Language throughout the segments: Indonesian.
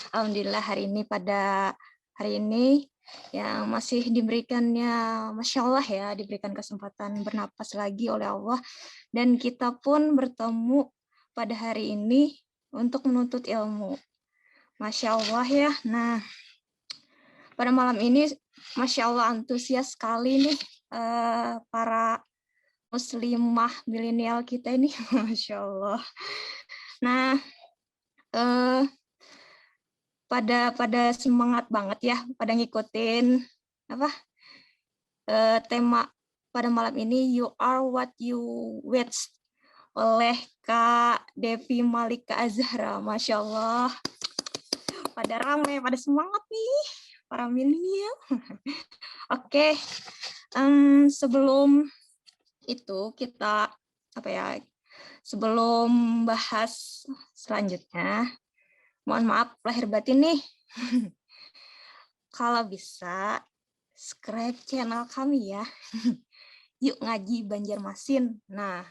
Alhamdulillah pada hari ini yang masih diberikannya, Masya Allah ya, diberikan kesempatan bernapas lagi oleh Allah. Dan kita pun bertemu pada hari ini untuk menuntut ilmu. Masya Allah ya. Nah, pada malam ini Masya Allah antusias sekali nih para muslimah milenial kita ini. Masya Allah. Nah, pada semangat banget ya, pada ngikutin apa tema pada malam ini, You Are What You Watch oleh Kak Devi Malika Azhara. Masya Allah, pada ramai, pada semangat nih para milenial. Oke, sebelum itu kita sebelum bahas selanjutnya, mohon maaf lahir batin nih. Kalau bisa subscribe channel kami ya. Yuk Ngaji Banjarmasin. Nah,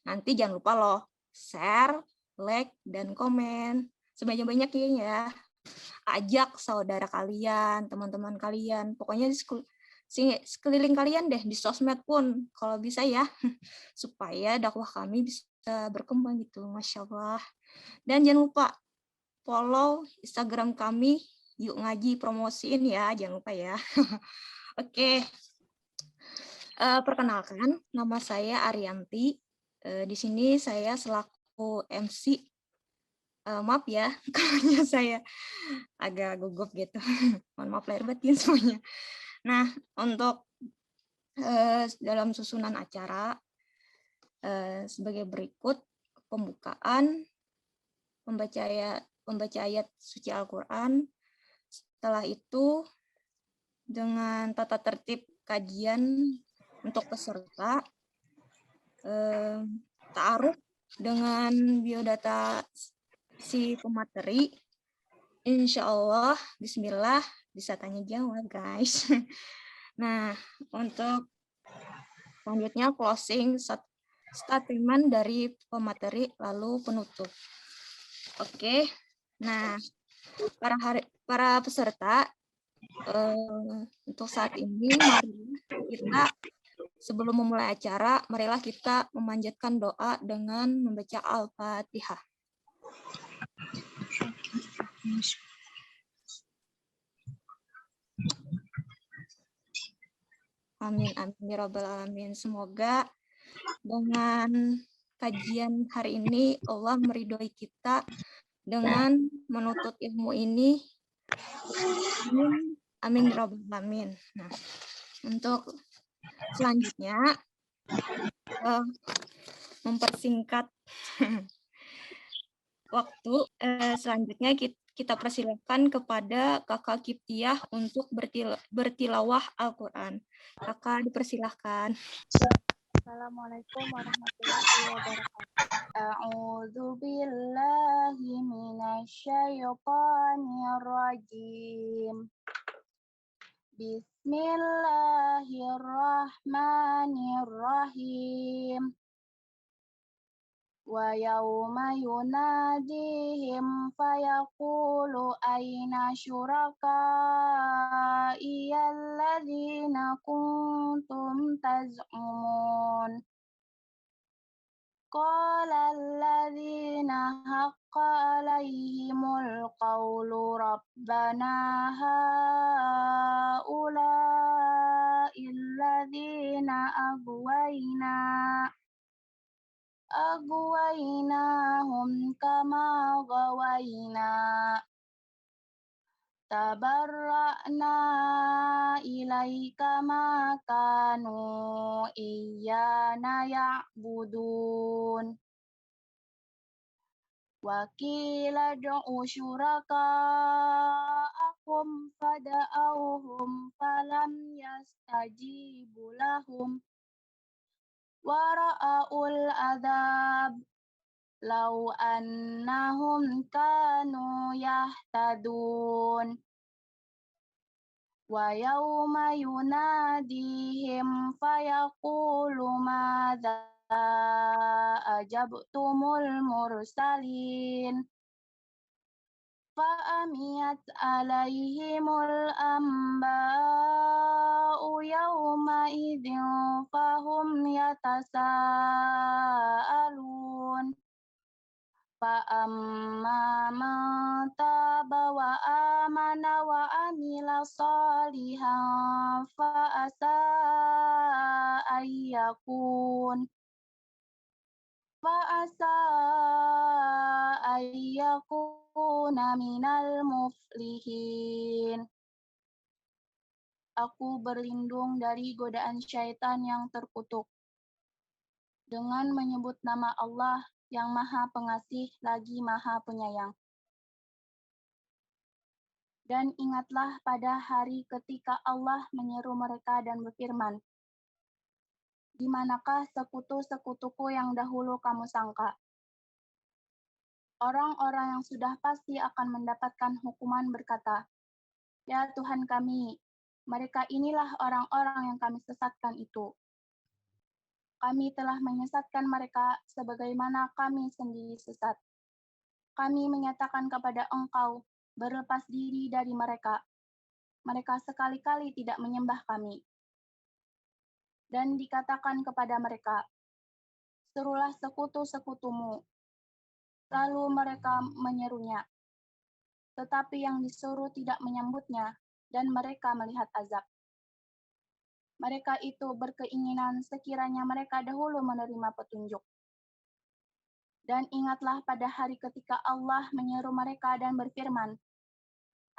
nanti jangan lupa loh share, like, dan komen sebanyak-banyaknya ya. Ajak saudara kalian, teman-teman kalian, pokoknya di sekeliling kalian deh, di sosmed pun kalau bisa ya, supaya dakwah kami bisa berkembang gitu. Masya Allah. Dan jangan lupa follow Instagram kami, Yuk Ngaji, promosiin ya, jangan lupa ya. Oke. Perkenalkan, nama saya Arianti. Di sini saya selaku MC. Maaf ya, kalau saya agak gugup gitu. Mohon maaf lahir batin semuanya. Nah, untuk dalam susunan acara sebagai berikut: pembukaan, membaca ayat suci Al-Quran. Setelah itu dengan tata tertib kajian untuk peserta, ta'aruf dengan biodata si pemateri. Insya Allah, bismillah, bisa tanya jawab guys. Nah, untuk selanjutnya closing statement dari pemateri lalu penutup. Oke, nah para peserta, untuk saat ini mari kita sebelum memulai acara, marilah kita memanjatkan doa dengan membaca Al-Fatihah. Amin, amin, ya rabbal alamin. Semoga dengan kajian hari ini Allah meridhoi kita dengan menuntut ilmu ini. Amin, amin, ya rabbal alamin. Nah, untuk selanjutnya mempersingkat waktu, selanjutnya kita persilakan kepada Kakak Kiptiah untuk bertilawah Al-Quran. Kakak dipersilahkan. Assalamualaikum warahmatullahi wabarakatuh. A'udzu billahi minasyaitonir rajim. Bismillahirrahmanirrahim. Wa yauma yunadihim fayaqulu aina syuraka'i alladzina kuntum taz'umun. Qala alladzina haqqa alaihimul qawlu rabbana haula'i alladzina aghwaynahum kama ghawayna tabarra'na ilaika ma kanu iyyana ya'budun wa qila du'u syuraka'akum fada'awhum falam yastajibu lahum wa ra'aul adzab law annahum kanu yahtadun wa yauma yunadihim fayaqulu madza ajabtumul mursalin فأميت عليهم الأنباء يومئذ فهم يتساءلون فأما من تاب وآمن وعمل صالحا فعسى أن يكون من المفلحين. Aku berlindung dari godaan syaitan yang terkutuk dengan menyebut nama Allah yang Maha Pengasih lagi Maha Penyayang. Dan ingatlah pada hari ketika Allah menyeru mereka dan berfirman, "Di manakah sekutu-sekutuku yang dahulu kamu sangka?" Orang-orang yang sudah pasti akan mendapatkan hukuman berkata, "Ya Tuhan kami, mereka inilah orang-orang yang kami sesatkan itu. Kami telah menyesatkan mereka sebagaimana kami sendiri sesat. Kami menyatakan kepada Engkau, berlepas diri dari mereka. Mereka sekali-kali tidak menyembah kami." Dan dikatakan kepada mereka, "Serulah sekutu-sekutumu." Lalu mereka menyerunya, tetapi yang disuruh tidak menyambutnya, dan mereka melihat azab. Mereka itu berkeinginan sekiranya mereka dahulu menerima petunjuk. Dan ingatlah pada hari ketika Allah menyeru mereka dan berfirman,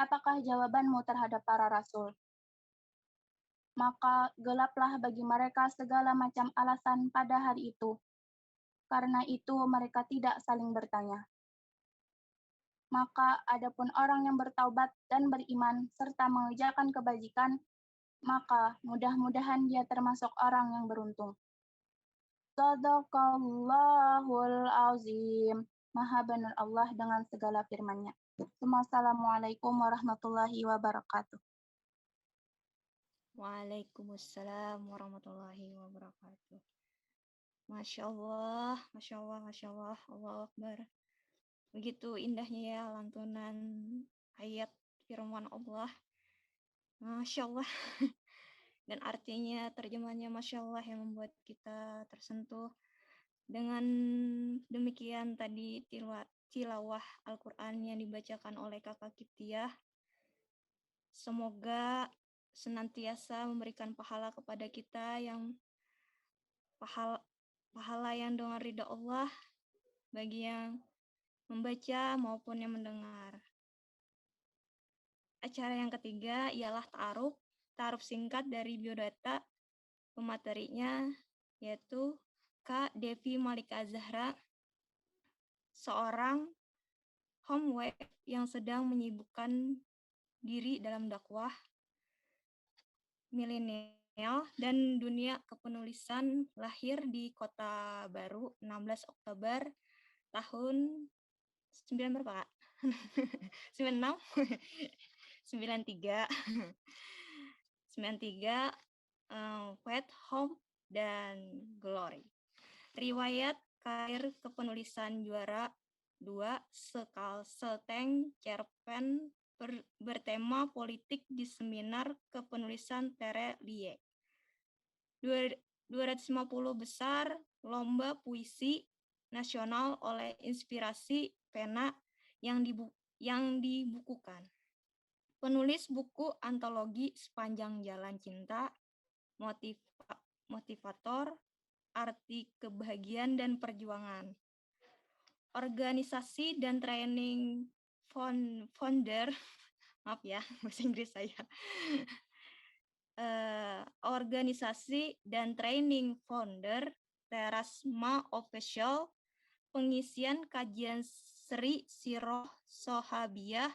"Apakah jawabanmu terhadap para rasul?" Maka gelaplah bagi mereka segala macam alasan pada hari itu. Karena itu mereka tidak saling bertanya. Maka adapun orang yang bertaubat dan beriman serta mengerjakan kebajikan, maka mudah-mudahan dia termasuk orang yang beruntung. Shadaqallahul azim. Maha benar Allah dengan segala firman-Nya. Assalamualaikum warahmatullahi wabarakatuh. Waalaikumsalam warahmatullahi wabarakatuh. Masya Allah, Masya Allah, Masya Allah, Allahu Akbar. Begitu indahnya ya lantunan ayat firman Allah. Masya Allah. Dan artinya terjemahnya Masya Allah yang membuat kita tersentuh. Dengan demikian tadi tilawah Al-Quran yang dibacakan oleh Kakak Kiptiah. Semoga senantiasa memberikan pahala kepada kita yang pahala yang dengan ridha Allah bagi yang membaca maupun yang mendengar. Acara yang ketiga ialah ta'aruf singkat dari biodata pematerinya yaitu Kak Devi Malika Zahra, seorang homewave yang sedang menyibukkan diri dalam dakwah milenial dan dunia kepenulisan, lahir di Kota Baru 16 Oktober tahun 9 berapa Kak? 96? 93. 93, Wet Home dan Glory. Riwayat karir kepenulisan juara 2 Seteng cerpen bertema politik di seminar kepenulisan Tere Lie. 250 besar lomba puisi nasional oleh Inspirasi Pena yang dibukukan. Penulis buku antologi Sepanjang Jalan Cinta, Motivator, Arti Kebahagiaan dan Perjuangan. Organisasi dan training founder, maaf ya bahasa Inggris saya. Organisasi dan training founder Terasma Official, pengisian kajian Sri Siroh Sohabiyah,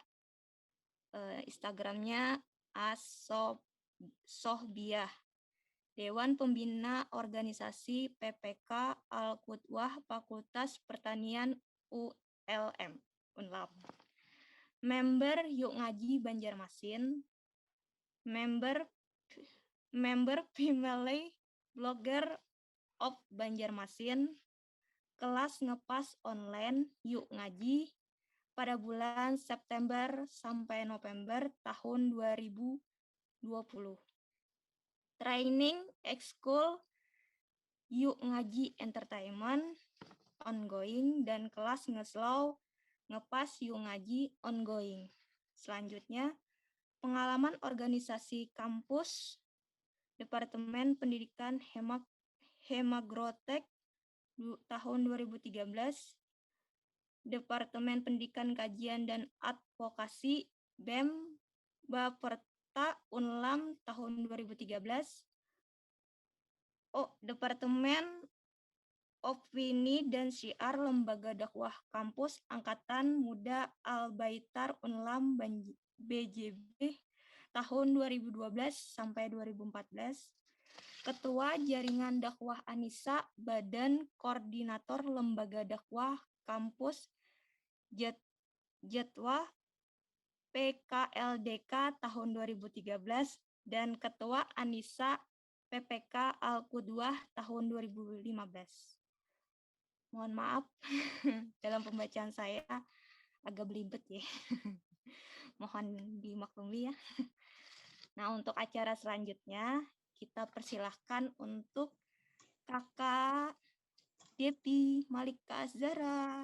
Instagramnya @sohbiyah. Dewan Pembina Organisasi PPK Al-Qudwah Fakultas Pertanian ULM, Unlab. Member Yuk Ngaji Banjarmasin. Member Family Blogger of Banjarmasin. Kelas ngepas online Yuk Ngaji. pada bulan September sampai November tahun 2020. Training ekskul Yuk Ngaji Entertainment ongoing dan kelas ngeslow ngepas Yuk Ngaji ongoing. Selanjutnya, pengalaman organisasi kampus Departemen Pendidikan Hemagrotek tahun 2013, Departemen Pendidikan Kajian dan Advokasi BEM Baperta Unlam tahun 2013, Departemen Opini dan Syiar Lembaga Dakwah Kampus Angkatan Muda Al-Baitar Unlam BJB tahun 2012 sampai 2014, Ketua Jaringan Dakwah Anisa Badan Koordinator Lembaga Dakwah Kampus Jatwah PKLDK tahun 2013 dan Ketua Anisa PPK Al-Qudwah tahun 2015. Mohon maaf dalam pembacaan saya agak belibet ya. Mohon dimaklumi ya. Nah, untuk acara selanjutnya kita persilahkan untuk Kakak Depi Malika Azhara.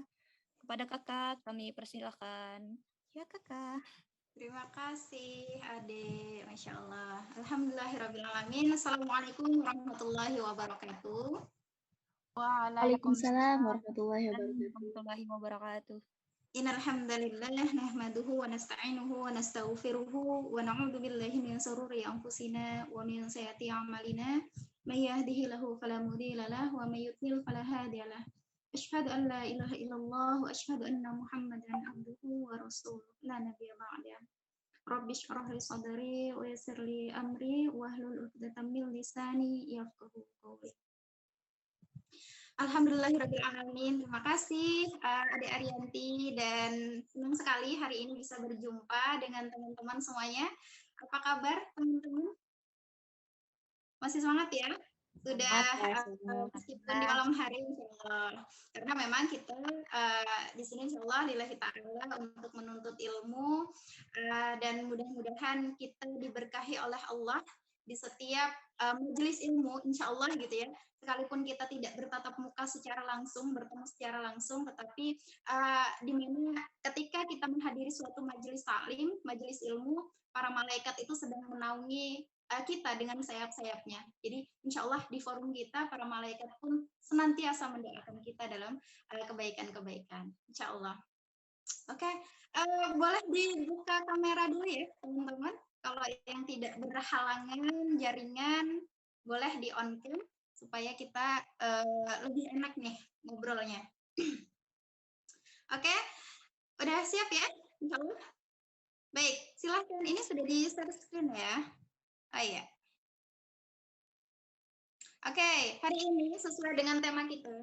Kepada Kakak kami persilahkan. Ya Kakak. Terima kasih Ade, Masya Allah. Alhamdulillahirrahmanirrahim. Assalamualaikum warahmatullahi wabarakatuh. Waalaikumsalam warahmatullahi wabarakatuh. Innal hamdalillah nahmaduhu wa nasta'inuhu wa nastaghfiruhu wa na'udzu billahi min shururi anfusina wa min sayyiati a'malina. May yahdihillahu fala mudilla lahu wa may yudlil fala hadiya lahu. Asyhadu an la ilaha illallah wa asyhadu anna Muhammadan abduhu wa rasuluh. La nabiyya ba'da. Rabbi shrah li sadri wa yassir li amri wahlul 'uqdatam min lisani yafqahu qawli. Alhamdulillahirrahmanirrahim. Terima kasih Ade Arianti dan senang sekali hari ini bisa berjumpa dengan teman-teman semuanya. Apa kabar teman-teman? Masih semangat ya? Sudah meskipun di malam hari insyaallah. Karena memang kita di sini insyaallah lillahi ta'ala untuk menuntut ilmu dan mudah-mudahan kita diberkahi oleh Allah di setiap majelis ilmu insyaallah gitu ya. Sekalipun kita tidak bertatap muka secara langsung, bertemu secara langsung, tetapi di mana ketika kita menghadiri suatu majelis taklim, majelis ilmu, para malaikat itu sedang menaungi kita dengan sayap-sayapnya. Jadi insya Allah di forum kita, para malaikat pun senantiasa mendoakan kita dalam kebaikan-kebaikan. Insya Allah. Oke, boleh dibuka kamera dulu ya teman-teman. Kalau yang tidak berhalangan jaringan, boleh di-on cam supaya kita lebih enak nih ngobrolnya. Oke, udah siap ya? Insya Allah. Baik, silahkan. Ini sudah di-share screen ya. Oh iya. Oke, hari ini sesuai dengan tema kita,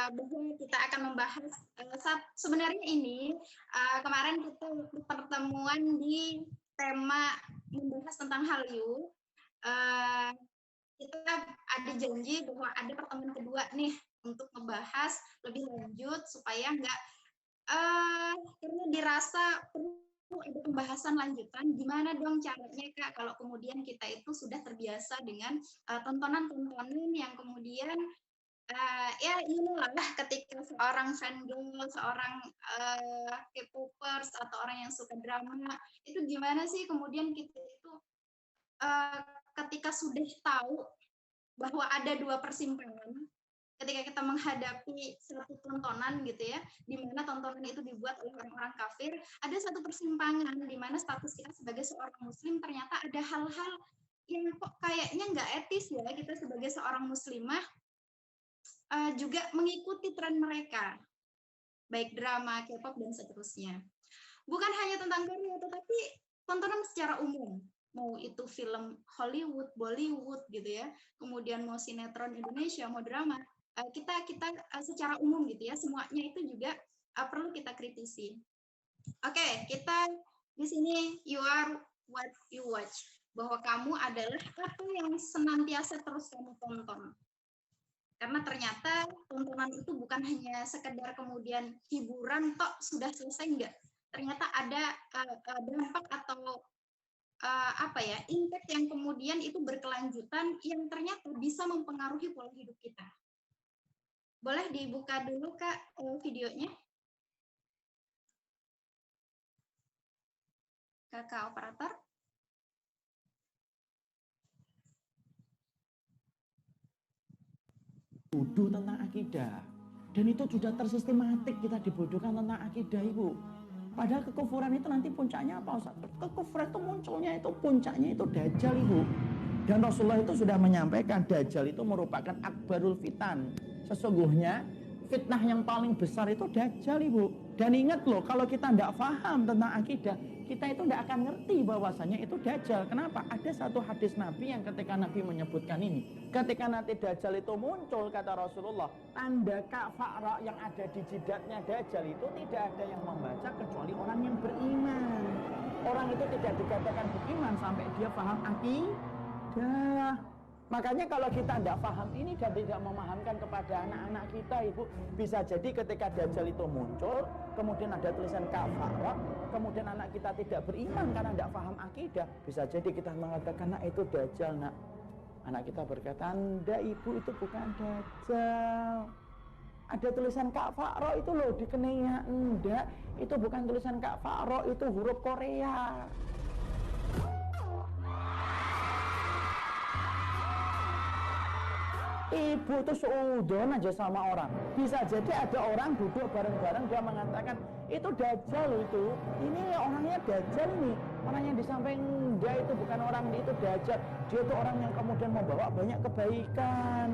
bahwa kita akan membahas, sebenarnya ini kemarin kita pertemuan di tema membahas tentang Hallyu. Kita ada janji bahwa ada pertemuan kedua nih untuk membahas lebih lanjut supaya nggak karena dirasa perlu ada pembahasan lanjutan, gimana dong caranya Kak kalau kemudian kita itu sudah terbiasa dengan tontonan-tontonan yang kemudian ya you know lah ketika seorang fangirl, seorang K-popers atau orang yang suka drama, itu gimana sih kemudian kita itu ketika sudah tahu bahwa ada dua persimpangan, ketika kita menghadapi satu tontonan gitu ya, di mana tontonan itu dibuat oleh orang-orang kafir, ada satu persimpangan di mana status kita sebagai seorang muslim ternyata ada hal-hal yang kok kayaknya nggak etis ya kita sebagai seorang muslimah juga mengikuti tren mereka, baik drama, K-pop dan seterusnya. Bukan hanya tentang Korea, tetapi tontonan secara umum, mau itu film Hollywood, Bollywood gitu ya, kemudian mau sinetron Indonesia, mau drama, kita secara umum gitu ya, semuanya itu juga perlu kita kritisi. Oke, kita di sini you are what you watch, bahwa kamu adalah apa yang senantiasa terus kamu tonton. Karena ternyata tontonan itu bukan hanya sekedar kemudian hiburan tok sudah selesai, enggak. Ternyata ada dampak atau impact yang kemudian itu berkelanjutan yang ternyata bisa mempengaruhi pola hidup kita. Boleh dibuka dulu Kak videonya. Kakak operator. Bodoh tentang akidah, dan itu sudah tersistematik kita dibodohkan tentang akidah, Ibu. Padahal kekufuran itu nanti puncaknya apa, Ustaz? Kekufuran itu munculnya itu puncaknya itu Dajjal, Ibu. Dan Rasulullah itu sudah menyampaikan Dajjal itu merupakan akbarul fitan. Sesungguhnya fitnah yang paling besar itu Dajjal, Ibu. Dan ingat loh, kalau kita tidak paham tentang akidah, kita itu tidak akan ngerti bahwasanya itu Dajjal. Kenapa? Ada satu hadis Nabi yang ketika Nabi menyebutkan ini. Ketika nanti Dajjal itu muncul, kata Rasulullah, tanda kafara yang ada di jidatnya Dajjal itu tidak ada yang membaca kecuali orang yang beriman. Orang itu tidak dikatakan beriman sampai dia paham akidah. Makanya kalau kita tidak paham ini dan tidak memahamkan kepada anak-anak kita, Ibu, bisa jadi ketika Dajjal itu muncul, kemudian ada tulisan kafara, kemudian anak kita tidak beriman karena tidak paham akidah, bisa jadi kita mengatakan, nak itu Dajjal, nak. Anak kita berkata, enggak Ibu, itu bukan Dajjal. Ada tulisan kafara itu loh di keningnya, enggak, itu bukan tulisan kafara, itu huruf Korea. Ibu itu seudon aja sama orang. Bisa jadi ada orang duduk bareng-bareng, dia mengatakan itu Dajjal itu. Ini orangnya Dajjal nih. Orang yang di samping dia itu bukan orang itu Dajjal. Dia itu orang yang kemudian membawa banyak kebaikan.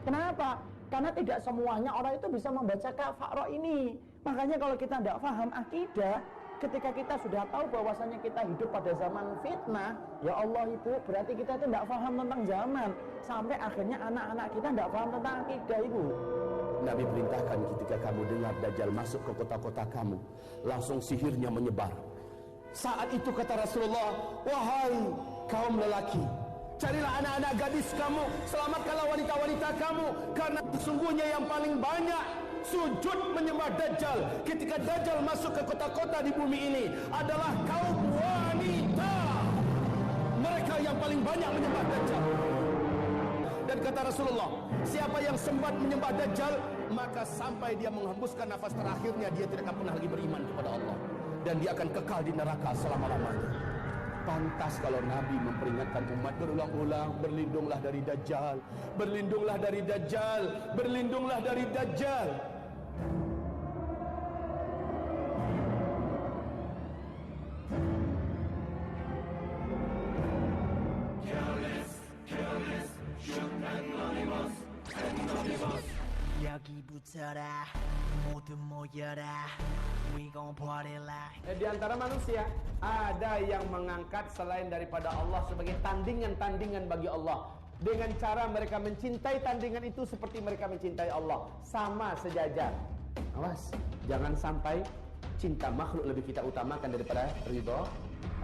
Kenapa? Karena tidak semuanya orang itu bisa membaca kafara ini. Makanya kalau kita tidak paham akidah, ketika kita sudah tahu bahwasanya kita hidup pada zaman fitnah, ya Allah Ibu, berarti kita itu tidak paham tentang zaman. Sampai akhirnya anak-anak kita tidak paham tentang akidah, Ibu. Nabi perintahkan ketika kamu dengar Dajjal masuk ke kota-kota kamu, langsung sihirnya menyebar. Saat itu kata Rasulullah, wahai kaum lelaki, carilah anak-anak gadis kamu, selamatkanlah wanita-wanita kamu, karena sesungguhnya yang paling banyak sujud menyembah Dajjal ketika Dajjal masuk ke kota-kota di bumi ini adalah kaum wanita. Mereka yang paling banyak menyembah Dajjal. Dan kata Rasulullah, siapa yang sempat menyembah Dajjal, maka sampai dia menghembuskan nafas terakhirnya, dia tidak akan pernah lagi beriman kepada Allah, dan dia akan kekal di neraka selama-lamanya. Pantas kalau Nabi memperingatkan umat berulang-ulang, berlindunglah dari Dajjal, berlindunglah dari Dajjal, berlindunglah dari Dajjal. Di antara manusia ada yang mengangkat selain daripada Allah sebagai tandingan-tandingan bagi Allah. Dengan cara mereka mencintai tandingan itu seperti mereka mencintai Allah, sama sejajar. Awas, jangan sampai cinta makhluk lebih kita utamakan daripada ridha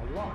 Allah.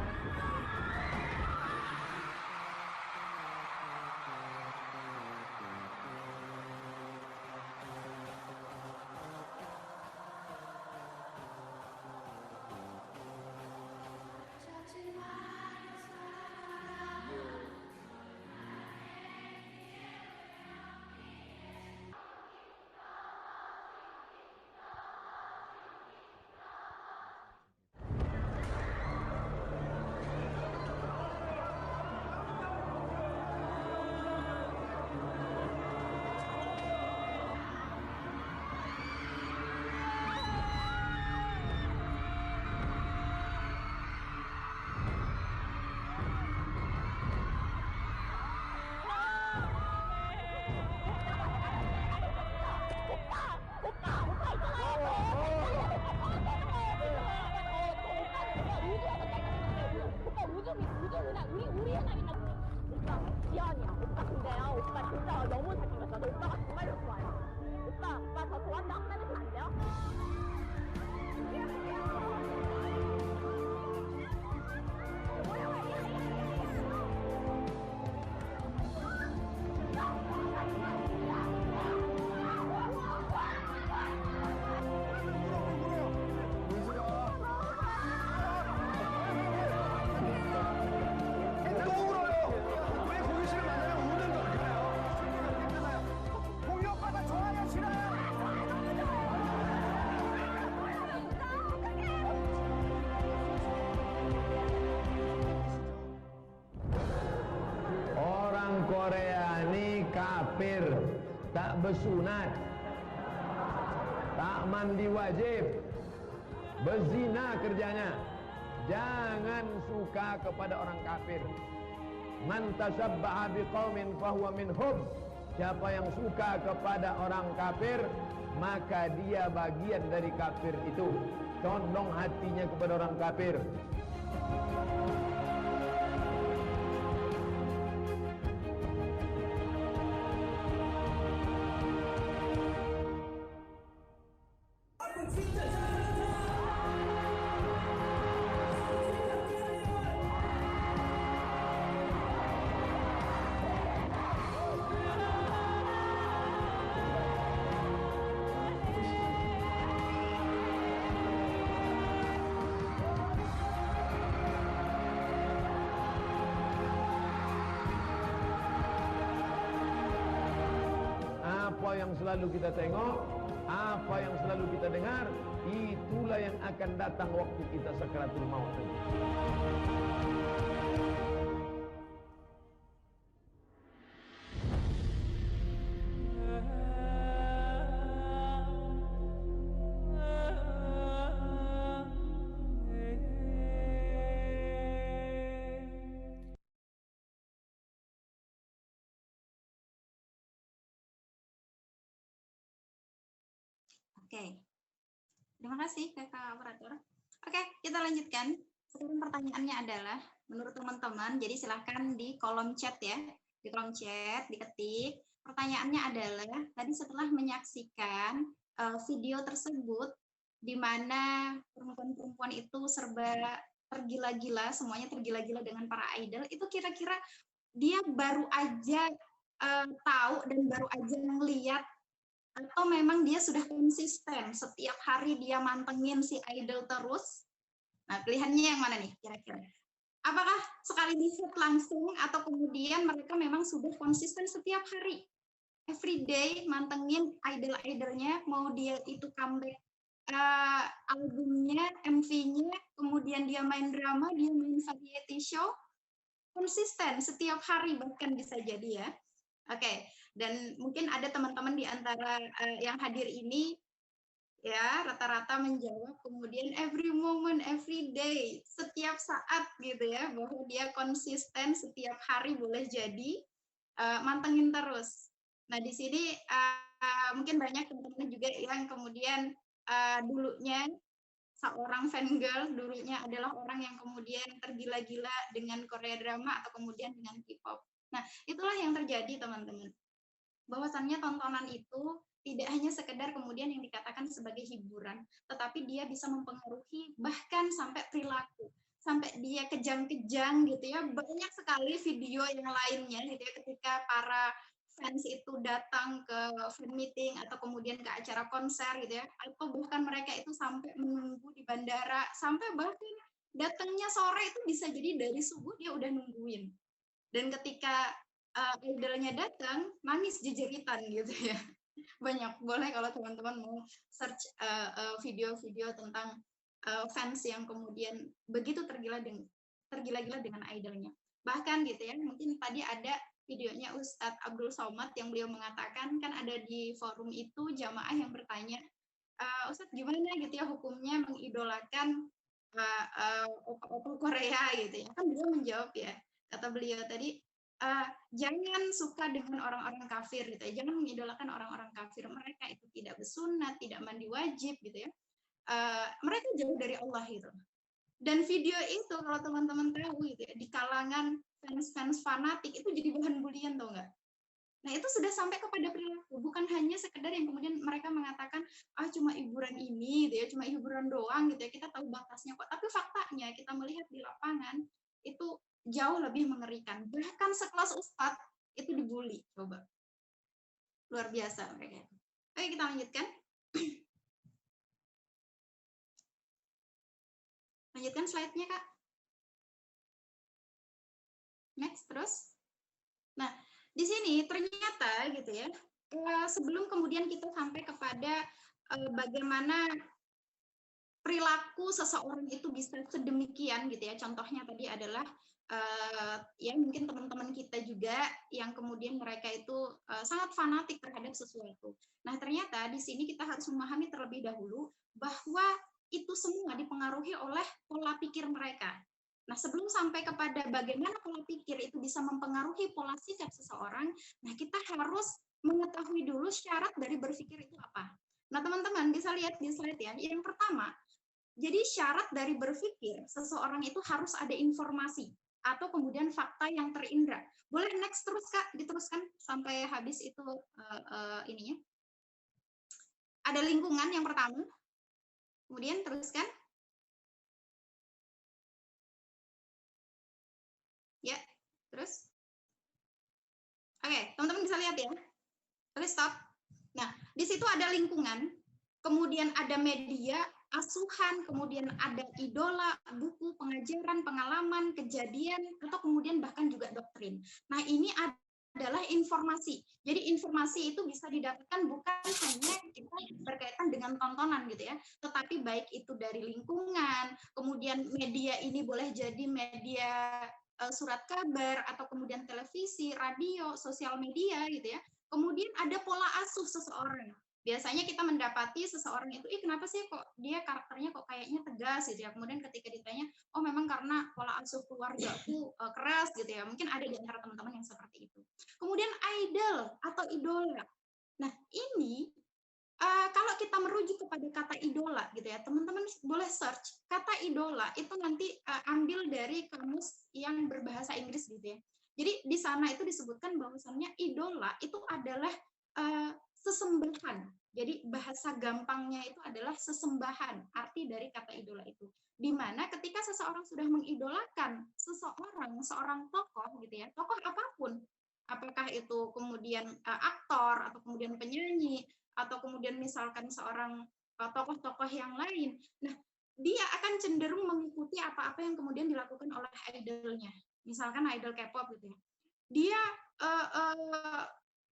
Korea ini kafir, tak bersunat, tak mandi wajib, berzina kerjanya. Jangan suka kepada orang kafir. Man tasabbaha biqaumin fahuwa minhum. Siapa yang suka kepada orang kafir, maka dia bagian dari kafir itu. Condong hatinya kepada orang kafir. Apa yang selalu kita tengok, apa yang selalu kita dengar, itulah yang akan datang waktu kita sakaratul maut. Oke, terima kasih kakak operator. Oke, kita lanjutkan. Sekarang pertanyaannya adalah, menurut teman-teman, jadi silahkan di kolom chat ya, di kolom chat diketik. Pertanyaannya adalah, tadi setelah menyaksikan video tersebut, di mana perempuan-perempuan itu serba tergila-gila, semuanya tergila-gila dengan para idol, itu kira-kira dia baru aja tahu dan baru aja melihat, atau memang dia sudah konsisten setiap hari dia mantengin si idol terus? Nah, pilihannya yang mana nih kira-kira? Apakah sekali dilihat langsung, atau kemudian mereka memang sudah konsisten setiap hari, everyday mantengin idol-idolnya, mau dia itu comeback albumnya, MV-nya, kemudian dia main drama, dia main variety show, konsisten setiap hari bahkan bisa jadi ya. Oke, dan mungkin ada teman-teman di antara yang hadir ini ya rata-rata menjawab kemudian every moment, every day, setiap saat gitu ya, bahwa dia konsisten setiap hari boleh jadi mantengin terus. Nah di sini mungkin banyak teman-teman juga yang kemudian dulunya seorang fangirl, dulunya adalah orang yang kemudian tergila-gila dengan Korea drama atau kemudian dengan K-pop. Nah, itulah yang terjadi teman-teman. Bahwasannya tontonan itu tidak hanya sekedar kemudian yang dikatakan sebagai hiburan, tetapi dia bisa mempengaruhi bahkan sampai perilaku, sampai dia kejang-kejang gitu ya. Banyak sekali video yang lainnya gitu ya, ketika para fans itu datang ke fan meeting atau kemudian ke acara konser gitu ya, atau bahkan mereka itu sampai menunggu di bandara, sampai bahkan datangnya sore itu bisa jadi dari subuh dia udah nungguin. Dan ketika idolnya datang, nangis jejeritan gitu ya. Banyak, boleh kalau teman-teman mau search video-video tentang fans yang kemudian begitu tergila-gila dengan idolnya. Bahkan gitu ya, mungkin tadi ada videonya Ustadz Abdul Somad yang beliau mengatakan, kan ada di forum itu jamaah yang bertanya, Ustadz gimana gitu ya hukumnya mengidolakan opa-opa Korea gitu ya. Kan beliau menjawab ya, kata beliau tadi, jangan suka dengan orang-orang kafir gitu ya, jangan mengidolakan orang-orang kafir, mereka itu tidak bersunat, tidak mandi wajib gitu ya, mereka jauh dari Allah gitu. Dan video itu kalau teman-teman tahu gitu ya, di kalangan fans fanatik itu jadi bahan bulian, tau nggak? Nah itu sudah sampai kepada perilaku, bukan hanya sekedar yang kemudian mereka mengatakan cuma hiburan ini gitu ya, cuma hiburan doang gitu ya, kita tahu batasnya kok, tapi faktanya kita melihat di lapangan itu jauh lebih mengerikan. Bahkan sekelas ustadz itu dibully, coba. Luar biasa mereka. Oke, kita lanjutkan. Lanjutkan slide-nya, Kak. Next, terus. Nah, di sini ternyata gitu ya, sebelum kemudian kita sampai kepada bagaimana perilaku seseorang itu bisa sedemikian gitu ya. Contohnya tadi adalah ya mungkin teman-teman kita juga yang kemudian mereka itu sangat fanatik terhadap sesuatu. Nah, ternyata di sini kita harus memahami terlebih dahulu bahwa itu semua dipengaruhi oleh pola pikir mereka. Nah, sebelum sampai kepada bagaimana pola pikir itu bisa mempengaruhi pola sikap seseorang, nah kita harus mengetahui dulu syarat dari berpikir itu apa. Nah, teman-teman bisa lihat di slide ya. Yang pertama, jadi syarat dari berpikir seseorang itu harus ada informasi atau kemudian fakta yang terindra. Boleh next terus Kak, diteruskan sampai habis itu ininya. Ada lingkungan yang pertama. Kemudian teruskan. Ya, terus. Oke, teman-teman bisa lihat ya. Oke, stop. Nah, di situ ada lingkungan, kemudian ada media, asuhan, kemudian ada idola, buku, pengajaran, pengalaman, kejadian, atau kemudian bahkan juga doktrin. Nah, ini adalah informasi. Jadi informasi itu bisa didapatkan bukan hanya kita berkaitan dengan tontonan gitu ya, tetapi baik itu dari lingkungan, kemudian media ini boleh jadi media surat kabar, atau kemudian televisi, radio, sosial media gitu ya. Kemudian ada pola asuh seseorang. Biasanya kita mendapati seseorang itu, kenapa sih kok dia karakternya kok kayaknya tegas gitu ya. Kemudian ketika ditanya, oh memang karena pola asuh keluarga aku keras gitu ya. Mungkin ada di antara teman-teman yang seperti itu. Kemudian idol atau idola. Nah, ini kalau kita merujuk kepada kata idola gitu ya, teman-teman boleh search kata idola itu nanti ambil dari kamus yang berbahasa Inggris gitu ya. Jadi di sana itu disebutkan bahwasannya idola itu adalah sesembahan. Jadi bahasa gampangnya itu adalah sesembahan, arti dari kata idola itu. Di mana ketika seseorang sudah mengidolakan seorang tokoh gitu ya, tokoh apapun, apakah itu kemudian aktor atau kemudian penyanyi atau kemudian misalkan seorang tokoh-tokoh yang lain. Nah, dia akan cenderung mengikuti apa-apa yang kemudian dilakukan oleh idolnya. Misalkan idol K-pop gitu ya. Dia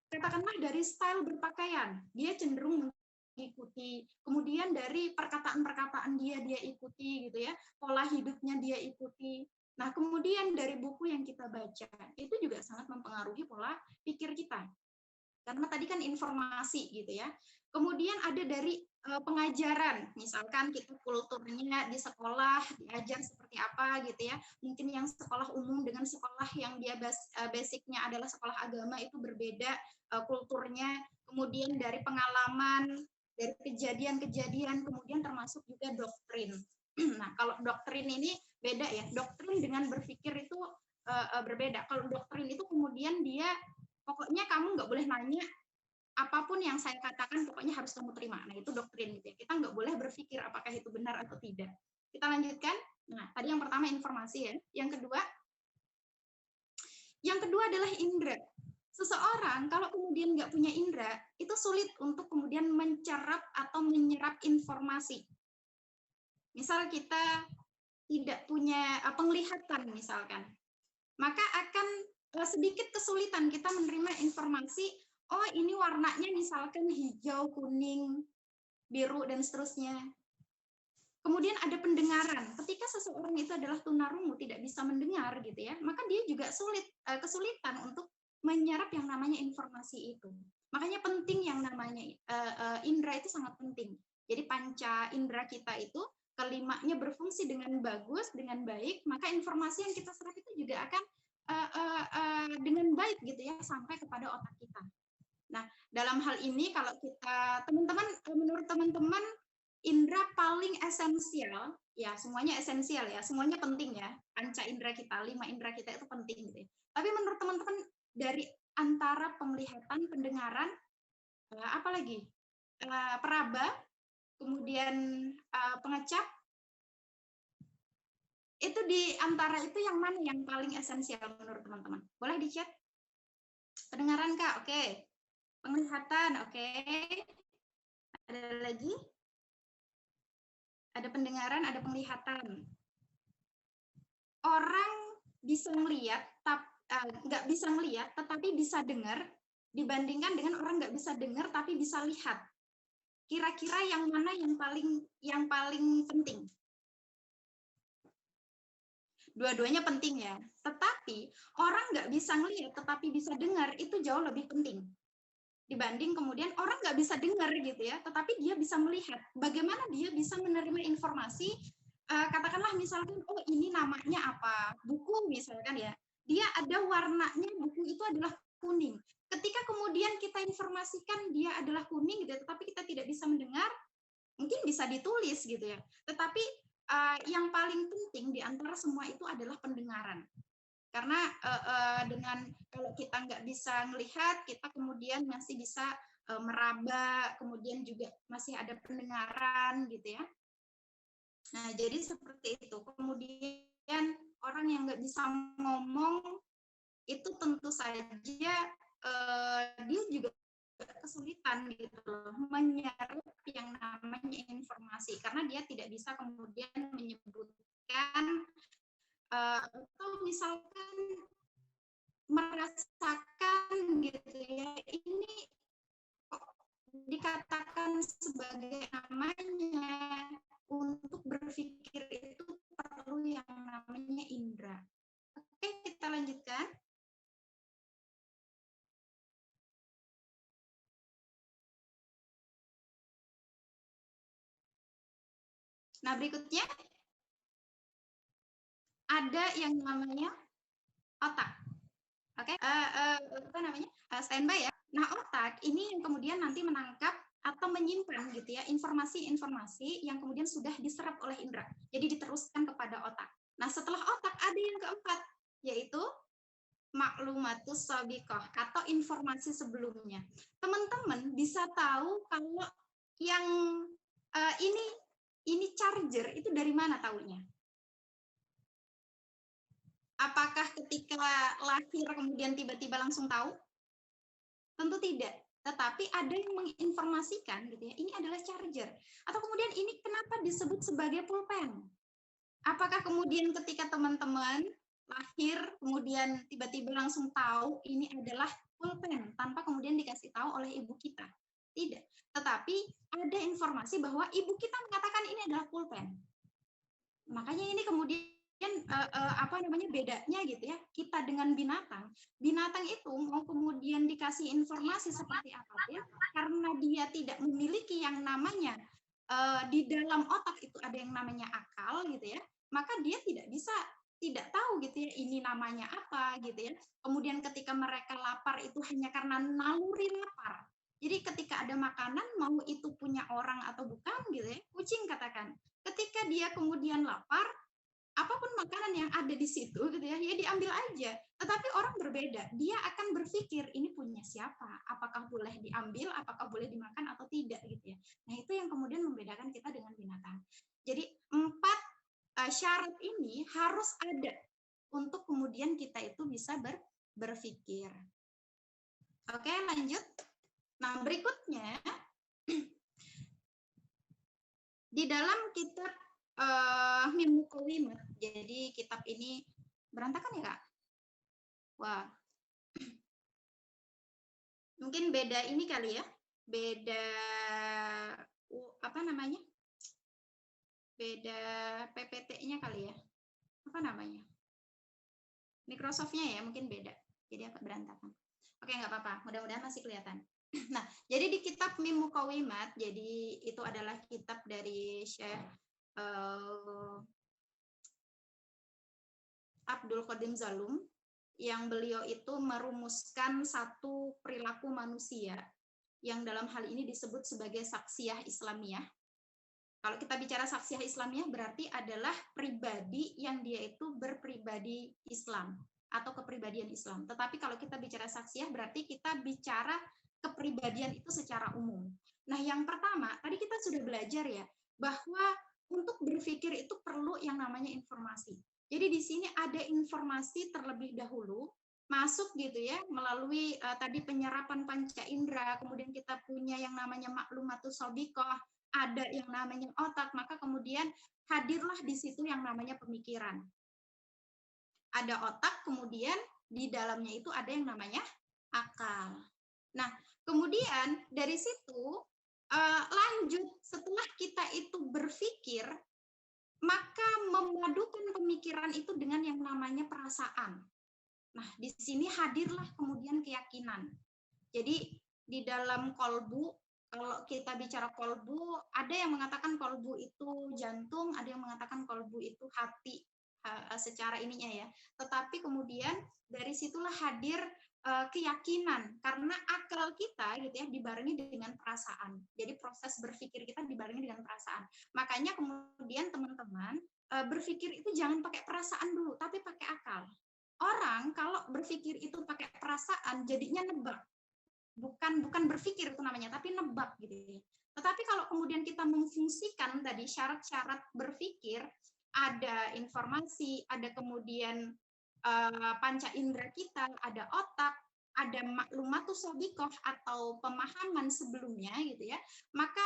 katakanlah dari style berpakaian, dia cenderung mengikuti. Kemudian dari perkataan-perkataan dia ikuti gitu ya. Pola hidupnya dia ikuti. Nah, kemudian dari buku yang kita baca, itu juga sangat mempengaruhi pola pikir kita. Karena tadi kan informasi gitu ya. Kemudian ada dari pengajaran, misalkan kita kulturnya di sekolah diajar seperti apa gitu ya. Mungkin yang sekolah umum dengan sekolah yang dia basicnya adalah sekolah agama itu berbeda kulturnya. Kemudian dari pengalaman, dari kejadian-kejadian, kemudian termasuk juga doktrin. Nah, kalau doktrin ini beda ya. Doktrin dengan berpikir itu berbeda. Kalau doktrin itu kemudian dia pokoknya kamu nggak boleh nanya, apapun yang saya katakan pokoknya harus kamu terima. Nah, itu doktrin gitu ya. Kita nggak boleh berpikir apakah itu benar atau tidak. Kita lanjutkan. Nah, tadi yang pertama informasi ya. Yang kedua adalah indera. Seseorang kalau kemudian nggak punya indera, itu sulit untuk kemudian mencerap atau menyerap informasi. Misal kita tidak punya penglihatan misalkan, maka akan sedikit kesulitan kita menerima informasi, oh ini warnanya misalkan hijau, kuning, biru, dan seterusnya. Kemudian ada pendengaran. Ketika seseorang itu adalah tunarungu, tidak bisa mendengar gitu ya, maka dia juga kesulitan untuk menyerap yang namanya informasi itu. Makanya penting yang namanya indera itu sangat penting. Jadi panca indera kita itu kelimanya berfungsi dengan bagus, dengan baik, maka informasi yang kita serap itu juga akan dengan baik gitu ya sampai kepada otak kita. Nah, dalam hal ini kalau kita menurut teman-teman indera paling esensial, ya semuanya esensial ya, semuanya penting ya. Panca indera kita, 5 indera kita itu penting gitu ya. Tapi menurut teman-teman dari antara penglihatan, pendengaran, apa lagi? Peraba, kemudian pengecap, itu di antara itu yang mana yang paling esensial menurut teman-teman? Boleh di chat. Pendengaran Kak, oke. Penglihatan, oke. Ada lagi? Ada pendengaran, ada penglihatan. Orang bisa melihat, nggak bisa melihat, tetapi bisa dengar, dibandingkan dengan orang nggak bisa dengar tapi bisa lihat. Kira-kira yang mana yang paling penting? Dua-duanya penting ya. Tetapi orang nggak bisa ngelihat tetapi bisa dengar itu jauh lebih penting dibanding kemudian orang nggak bisa dengar gitu ya, tetapi dia bisa melihat. Bagaimana dia bisa menerima informasi, katakanlah misalkan, oh ini namanya apa, buku misalkan ya, dia ada warnanya, buku itu adalah kuning. Ketika kemudian kita informasikan dia adalah kuning gitu ya, tetapi kita tidak bisa mendengar, mungkin bisa ditulis gitu ya. Tetapi yang paling penting di antara semua itu adalah pendengaran. Karena dengan kalau kita nggak bisa melihat, kita kemudian masih bisa meraba, kemudian juga masih ada pendengaran gitu ya. Nah, jadi seperti itu. Kemudian orang yang nggak bisa ngomong itu tentu saja dia juga kesulitan gitu loh menyerap yang namanya informasi karena dia tidak bisa kemudian menyebutkan atau misalkan merasakan gitu ya, ini kok dikatakan sebagai namanya, untuk berpikir itu perlu yang namanya indera. Oke, kita lanjutkan. Nah, berikutnya ada yang namanya otak. Oke, apa namanya? Standby ya. Nah, otak ini yang kemudian nanti menangkap atau menyimpan gitu ya informasi-informasi yang kemudian sudah diserap oleh indera. Jadi diteruskan kepada otak. Nah, setelah otak ada yang keempat, yaitu maklumatus sabiqah atau informasi sebelumnya. Teman-teman bisa tahu kalau yang ini charger itu dari mana taunya? Apakah ketika lahir kemudian tiba-tiba langsung tahu? Tentu tidak. Tetapi ada yang menginformasikan gitu ya, ini adalah charger. Atau kemudian ini kenapa disebut sebagai pulpen? Apakah kemudian ketika teman-teman lahir kemudian tiba-tiba langsung tahu ini adalah pulpen tanpa kemudian dikasih tahu oleh ibu kita? Tidak. Tetapi ada informasi bahwa ibu kita mengatakan ini adalah pulpen. Makanya ini kemudian apa namanya bedanya gitu ya, kita dengan binatang. Binatang itu mau kemudian dikasih informasi seperti apapun, karena dia tidak memiliki yang namanya di dalam otak itu ada yang namanya akal gitu ya, maka dia tidak tahu gitu ya ini namanya apa gitu ya. Kemudian ketika mereka lapar itu hanya karena naluri lapar. Jadi ketika ada makanan mau itu punya orang atau bukan gitu ya, kucing katakan. Ketika dia kemudian lapar, apapun makanan yang ada di situ gitu ya, ya diambil aja. Tetapi orang berbeda, dia akan berpikir ini punya siapa, apakah boleh diambil, apakah boleh dimakan atau tidak gitu ya. Nah, itu yang kemudian membedakan kita dengan binatang. Jadi 4 syarat ini harus ada untuk kemudian kita itu bisa berpikir. Oke, lanjut. Nah, berikutnya di dalam kitab Mim Muqawimat. Jadi kitab ini berantakan ya, Kak? Wah. Mungkin beda ini kali ya. Beda apa namanya? Beda PPT-nya kali ya. Apa namanya? Microsoft-nya ya, mungkin beda. Jadi agak berantakan. Oke, nggak apa-apa. Mudah-mudahan masih kelihatan. Nah, jadi di kitab Mim Muqawimat, jadi itu adalah kitab dari Syekh Abdul Qadim Zalum, yang beliau itu merumuskan satu perilaku manusia yang dalam hal ini disebut sebagai saksiyah Islamiyah. Kalau kita bicara saksiyah Islamiyah berarti adalah pribadi yang dia itu berpribadi Islam atau kepribadian Islam. Tetapi kalau kita bicara saksiyah berarti kita bicara kepribadian itu secara umum. Nah, yang pertama, tadi kita sudah belajar ya, bahwa untuk berpikir itu perlu yang namanya informasi. Jadi di sini ada informasi terlebih dahulu masuk gitu ya melalui tadi penyerapan panca indera, kemudian kita punya yang namanya maklumatus sabiqah, ada yang namanya otak, maka kemudian hadirlah di situ yang namanya pemikiran. Ada otak, kemudian di dalamnya itu ada yang namanya akal. Nah, kemudian dari situ lanjut setelah kita itu berpikir, maka memadukan pemikiran itu dengan yang namanya perasaan. Nah, di sini hadirlah kemudian keyakinan. Jadi di dalam kolbu, kalau kita bicara kolbu, ada yang mengatakan kolbu itu jantung, ada yang mengatakan kolbu itu hati secara ininya ya. Tetapi kemudian dari situlah hadir keyakinan, karena akal kita gitu ya dibarengi dengan perasaan. Jadi proses berpikir kita dibarengi dengan perasaan. Makanya kemudian teman-teman berpikir itu jangan pakai perasaan dulu, tapi pakai akal. Orang kalau berpikir itu pakai perasaan jadinya nebak. Bukan berpikir itu namanya, tapi nebak gitu ya. Tetapi kalau kemudian kita memfungsikan tadi syarat-syarat berpikir, ada informasi, ada kemudian panca indera kita, ada otak, ada maklumatus sabiqah atau pemahaman sebelumnya gitu ya, maka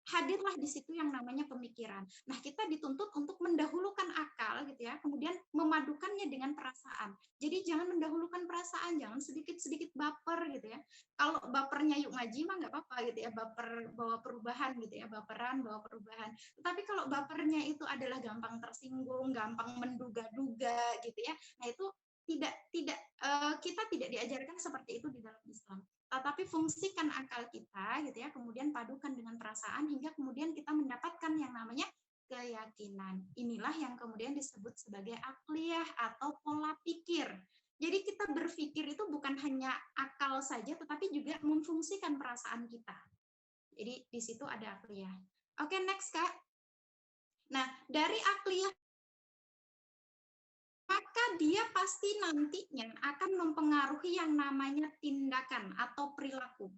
hadirlah di situ yang namanya pemikiran. Nah, kita dituntut untuk mendahulukan akal gitu ya, kemudian memadukannya dengan perasaan. Jadi jangan mendahulukan perasaan, jangan sedikit-sedikit baper gitu ya. Kalau bapernya yuk ngaji mah nggak apa-apa gitu ya, baper bawa perubahan gitu ya, baperan bawa perubahan. Tapi kalau bapernya itu adalah gampang tersinggung, gampang menduga-duga gitu ya, nah itu kita tidak diajarkan seperti itu di dalam Islam. Tetapi fungsikan akal kita gitu ya, kemudian padukan dengan perasaan hingga kemudian kita mendapatkan yang namanya keyakinan. Inilah yang kemudian disebut sebagai akliyah atau pola pikir. Jadi kita berpikir itu bukan hanya akal saja, tetapi juga memfungsikan perasaan kita. Jadi di situ ada akliyah. Oke, next Kak. Nah, dari akliyah maka dia pasti nantinya akan mempengaruhi yang namanya tindakan atau perilaku.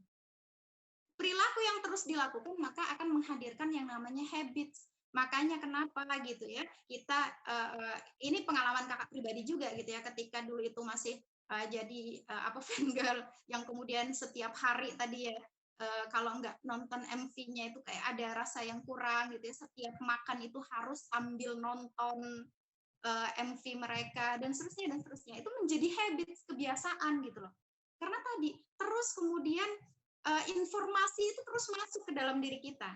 Perilaku yang terus dilakukan maka akan menghadirkan yang namanya habits. Makanya kenapa gitu ya, kita ini pengalaman kakak pribadi juga gitu ya, ketika dulu itu masih jadi fangirl yang kemudian setiap hari tadi ya, kalau nggak nonton MV-nya itu kayak ada rasa yang kurang gitu ya, setiap makan itu harus sambil nonton MV mereka dan seterusnya itu menjadi habits, kebiasaan gitu loh. Karena tadi terus kemudian informasi itu terus masuk ke dalam diri kita.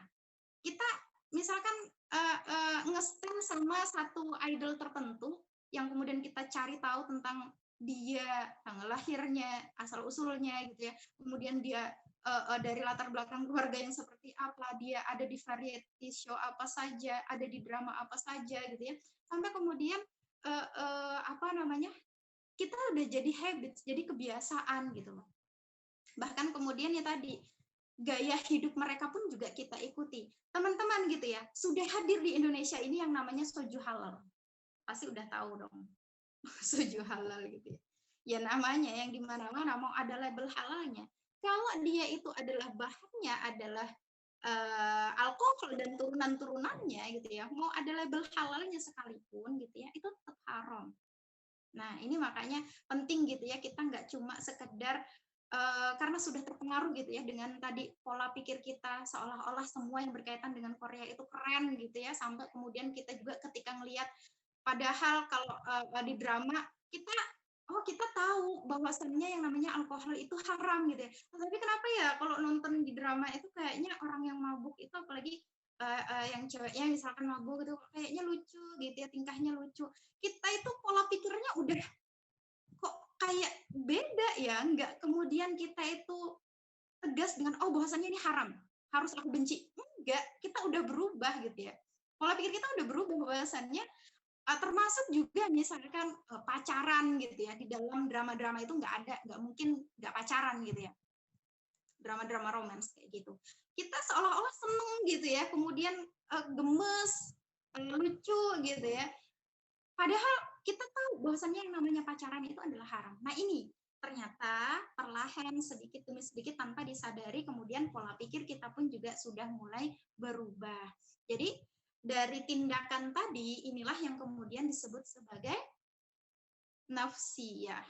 Kita misalkan nge-stan sama satu idol tertentu yang kemudian kita cari tahu tentang dia, tanggal lahirnya, asal usulnya gitu ya. Kemudian dia dari latar belakang keluarga yang seperti apa, dia ada di variety show apa saja, ada di drama apa saja gitu ya. Sampai kemudian kita udah jadi habits, jadi kebiasaan gitu loh. Bahkan kemudian ya tadi gaya hidup mereka pun juga kita ikuti. Teman-teman gitu ya, sudah hadir di Indonesia ini yang namanya soju halal. Pasti udah tahu dong. Soju halal gitu ya. Ya namanya yang di mana-mana mau ada label halalnya. Kalau dia itu adalah bahannya adalah alkohol dan turunan-turunannya gitu ya, mau ada label halalnya sekalipun gitu ya, itu tetap haram. Nah, ini makanya penting gitu ya, kita nggak cuma sekedar karena sudah terpengaruh gitu ya dengan tadi pola pikir kita seolah-olah semua yang berkaitan dengan Korea itu keren gitu ya, sampai kemudian kita juga ketika ngelihat padahal kalau di drama kita tahu bahwasannya yang namanya alkohol itu haram gitu ya. Tapi kenapa ya kalau nonton di drama itu kayaknya orang yang mabuk itu apalagi yang ceweknya misalkan mabuk gitu kayaknya lucu gitu ya, tingkahnya lucu. Kita itu pola pikirnya udah kok kayak beda ya, nggak kemudian kita itu tegas dengan bahwasannya ini haram, harus aku benci. Enggak, kita udah berubah gitu ya. Pola pikir kita udah berubah bahwasannya termasuk juga misalkan pacaran gitu ya, di dalam drama-drama itu nggak mungkin nggak pacaran gitu ya, drama-drama romance kayak gitu. Kita seolah-olah seneng gitu ya, kemudian gemes, lucu gitu ya, padahal kita tahu bahwasannya yang namanya pacaran itu adalah haram. Nah ini ternyata perlahan sedikit demi sedikit tanpa disadari kemudian pola pikir kita pun juga sudah mulai berubah. Jadi dari tindakan tadi inilah yang kemudian disebut sebagai nafsiyah.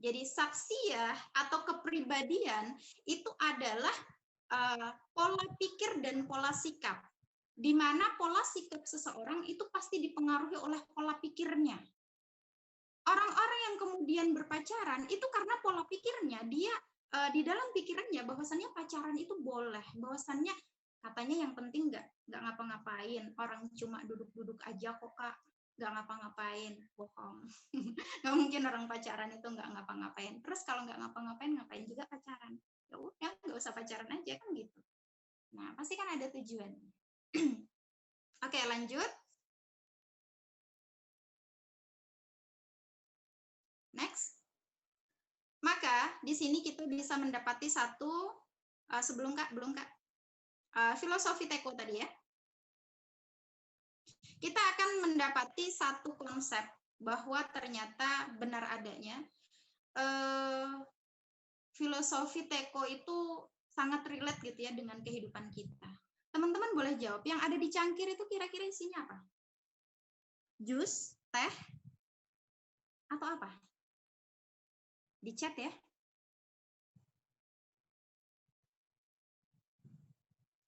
Jadi saksiyah atau kepribadian itu adalah pola pikir dan pola sikap, di mana pola sikap seseorang itu pasti dipengaruhi oleh pola pikirnya. Orang-orang yang kemudian berpacaran itu karena pola pikirnya dia di dalam pikirannya bahwasannya pacaran itu boleh, bahwasannya Katanya yang penting nggak ngapa-ngapain, orang cuma duduk-duduk aja kok Kak, nggak ngapa-ngapain, bohong. Nggak mungkin orang pacaran itu nggak ngapa-ngapain. Terus kalau nggak ngapa-ngapain, ngapain juga pacaran? Ya udah, nggak usah pacaran aja kan gitu. Nah, pasti kan ada tujuan. Oke, lanjut. Next. Maka di sini kita bisa mendapati satu, belum Kak, filosofi Teko tadi ya. Kita akan mendapati satu konsep bahwa ternyata benar adanya filosofi Teko itu sangat relate gitu ya dengan kehidupan kita. Teman-teman boleh jawab, yang ada di cangkir itu kira-kira isinya apa? Jus, teh, atau apa? Di chat ya.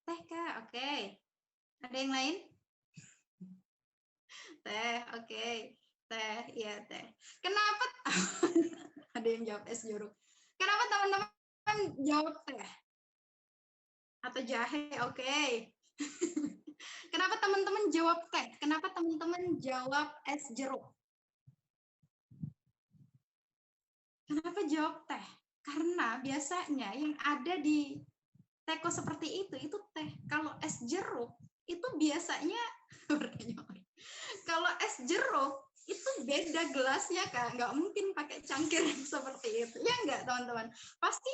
Teh Kak, oke. Ada yang lain? Teh, oke. Teh, iya teh. Kenapa? Ada yang jawab es jeruk. Kenapa teman-teman jawab teh? Atau jahe, oke. Kenapa teman-teman jawab teh? Kenapa teman-teman jawab es jeruk? Kenapa jawab teh? Karena biasanya yang ada di Teko seperti itu teh. Kalau es jeruk, itu biasanya, kalau es jeruk, itu beda gelasnya Kak, nggak mungkin pakai cangkir seperti itu. Ya nggak teman-teman? Pasti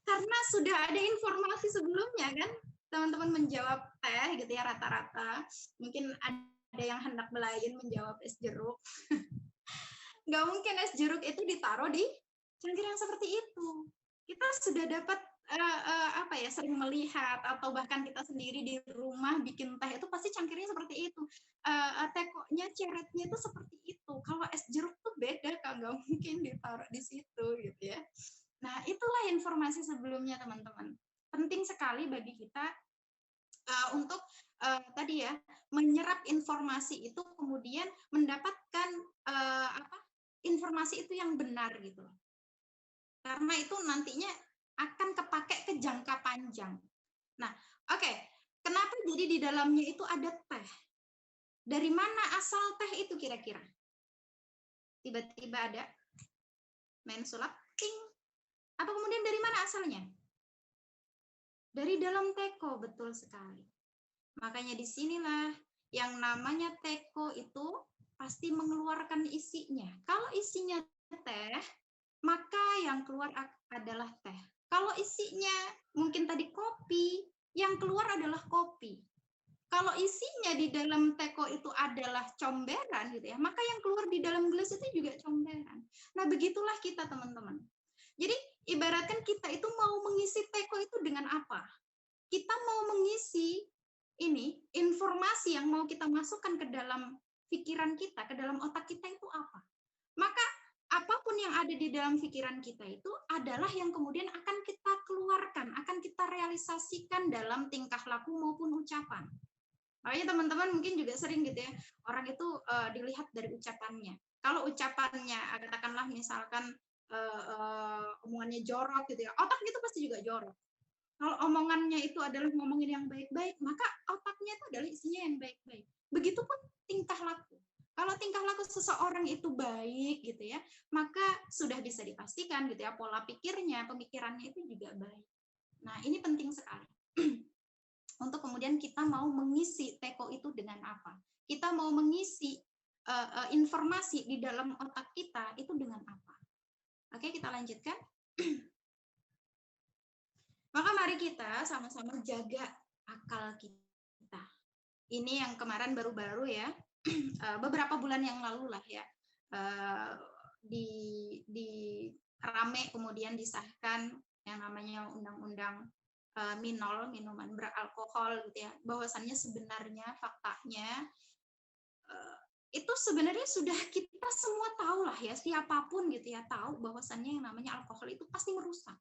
karena sudah ada informasi sebelumnya kan, teman-teman menjawab teh gitu ya rata-rata. Mungkin ada yang hendak belain menjawab es jeruk. Nggak mungkin es jeruk itu ditaruh di cangkir yang seperti itu. Kita sudah dapat sering melihat atau bahkan kita sendiri di rumah bikin teh itu pasti cangkirnya seperti itu. Tekonya, ceretnya itu seperti itu. Kalau es jeruk tuh beda Kak, nggak mungkin ditaruh di situ gitu ya. Nah, itulah informasi sebelumnya teman-teman. Penting sekali bagi kita untuk tadi ya menyerap informasi itu kemudian mendapatkan informasi itu yang benar gitu. Karena itu nantinya akan kepake ke jangka panjang. Nah, oke. Kenapa jadi di dalamnya itu ada teh? Dari mana asal teh itu kira-kira? Tiba-tiba ada main sulap, ting. Apa kemudian dari mana asalnya? Dari dalam Teko, betul sekali. Makanya disinilah yang namanya Teko itu pasti mengeluarkan isinya. Kalau isinya teh, maka yang keluar adalah teh. Kalau isinya mungkin tadi kopi, yang keluar adalah kopi. Kalau isinya di dalam Teko itu adalah comberan gitu ya, maka yang keluar di dalam gelas itu juga comberan. Nah, begitulah kita teman-teman. Jadi ibaratkan kita itu mau mengisi Teko itu dengan apa? Kita mau mengisi ini informasi yang mau kita masukkan ke dalam pikiran kita, ke dalam otak kita itu apa? Maka apapun yang ada di dalam pikiran kita itu adalah yang kemudian akan kita keluarkan, akan kita realisasikan dalam tingkah laku maupun ucapan. Makanya teman-teman mungkin juga sering gitu ya, orang itu dilihat dari ucapannya. Kalau ucapannya, katakanlah misalkan omongannya jorok gitu ya, otak itu pasti juga jorok. Kalau omongannya itu adalah ngomongin yang baik-baik, maka otaknya itu adalah isinya yang baik-baik. Begitupun tingkah laku. Kalau tingkah laku seseorang itu baik gitu ya, maka sudah bisa dipastikan gitu ya pola pikirnya, pemikirannya itu juga baik. Nah, ini penting sekali. Untuk kemudian kita mau mengisi Teko itu dengan apa? Kita mau mengisi informasi di dalam otak kita itu dengan apa? Oke, kita lanjutkan. Maka mari kita sama-sama jaga akal kita. Ini yang kemarin baru-baru ya, beberapa bulan yang lalu lah ya, di rame kemudian disahkan yang namanya undang-undang minol, minuman beralkohol gitu ya. Bahwasannya sebenarnya faktanya itu sebenarnya sudah kita semua tahu lah ya, siapapun gitu ya tahu bahwasannya yang namanya alkohol itu pasti merusak.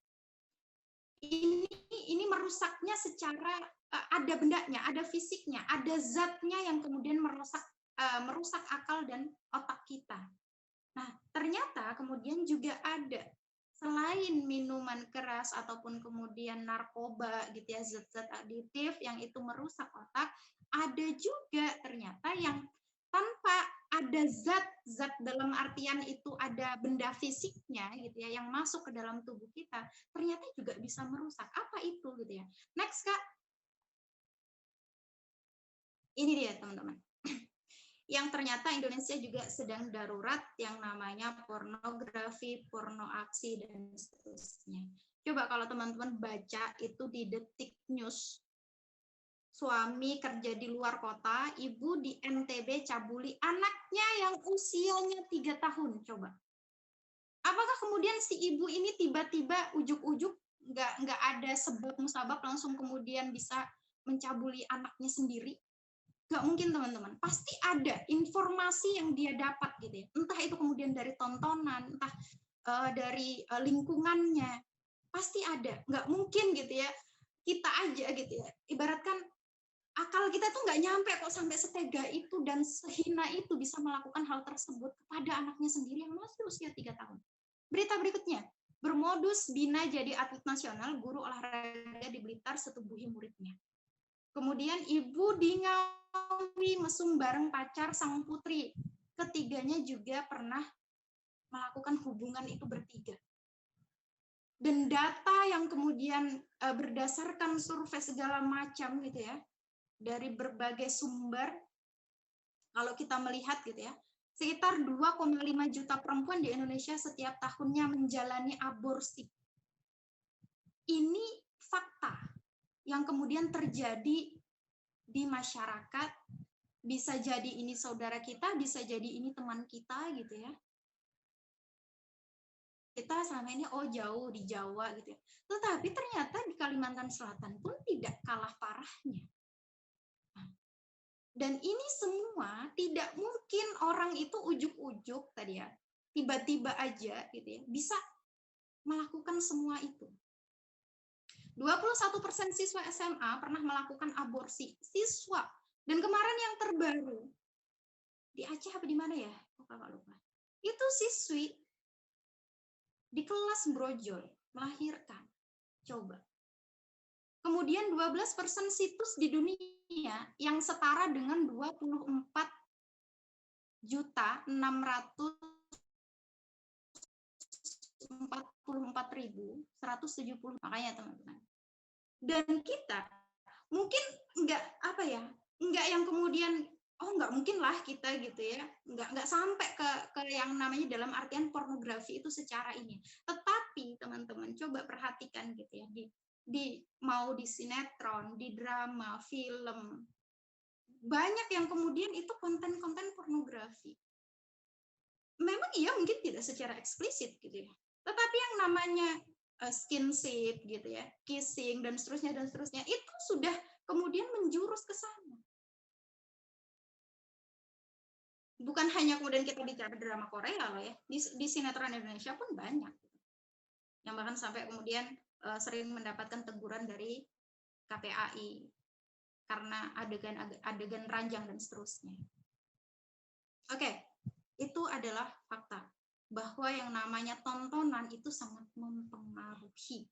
Ini merusaknya secara ada bendanya, ada fisiknya, ada zatnya yang kemudian merusak akal dan otak kita. Nah, ternyata kemudian juga ada selain minuman keras ataupun kemudian narkoba gitu ya, zat-zat aditif yang itu merusak otak, ada juga ternyata yang tanpa ada zat dalam artian itu ada benda fisiknya gitu ya yang masuk ke dalam tubuh kita, ternyata juga bisa merusak. Apa itu gitu ya? Next Kak. Ini dia teman-teman. Yang ternyata Indonesia juga sedang darurat yang namanya pornografi, porno aksi, dan seterusnya. Coba kalau teman-teman baca itu di Detik News, suami kerja di luar kota, ibu di NTB cabuli anaknya yang usianya 3 tahun, coba. Apakah kemudian si ibu ini tiba-tiba ujuk-ujuk nggak ada sebab musabab langsung kemudian bisa mencabuli anaknya sendiri? Nggak mungkin teman-teman, pasti ada informasi yang dia dapat gitu ya, entah itu kemudian dari tontonan, entah dari lingkungannya, pasti ada, nggak mungkin gitu ya, kita aja gitu ya, ibaratkan akal kita tuh nggak nyampe kok sampai setega itu dan sehina itu bisa melakukan hal tersebut kepada anaknya sendiri yang masih usia 3 tahun. Berita berikutnya, bermodus bina jadi atlet nasional, guru olahraga di Blitar setubuhi muridnya. Kemudian ibu di Ngawi mesum bareng pacar sang putri. Ketiganya juga pernah melakukan hubungan itu bertiga. Dan data yang kemudian berdasarkan survei segala macam gitu ya, dari berbagai sumber, kalau kita melihat gitu ya, sekitar 2,5 juta perempuan di Indonesia setiap tahunnya menjalani aborsi. Ini fakta yang kemudian terjadi di masyarakat, bisa jadi ini saudara kita, bisa jadi ini teman kita gitu ya. Kita selama ini jauh di Jawa gitu ya. Tetapi ternyata di Kalimantan Selatan pun tidak kalah parahnya. Dan ini semua tidak mungkin orang itu ujuk-ujuk tadi ya, tiba-tiba aja gitu ya, bisa melakukan semua itu. 21% siswa SMA pernah melakukan aborsi. Siswa. Dan kemarin yang terbaru, di Aceh apa di mana ya? Kakak lupa. Itu siswi di kelas brojol, melahirkan. Coba. Kemudian 12% situs di dunia yang setara dengan 24.644.170, makanya teman-teman. Dan kita mungkin nggak yang kemudian nggak mungkin lah kita gitu ya, nggak sampai ke yang namanya dalam artian pornografi itu secara ini. Tetapi teman-teman coba perhatikan gitu ya, mau di sinetron, di drama, film, banyak yang kemudian itu konten-konten pornografi. Memang iya mungkin tidak secara eksplisit gitu ya, tetapi yang namanya skinship gitu ya, kissing dan seterusnya itu sudah kemudian menjurus ke sana. Bukan hanya kemudian kita bicara drama Korea loh ya, di sinetron Indonesia pun banyak yang bahkan sampai kemudian sering mendapatkan teguran dari KPAI karena adegan ranjang dan seterusnya. Oke, itu adalah fakta bahwa yang namanya tontonan itu sangat mempengaruhi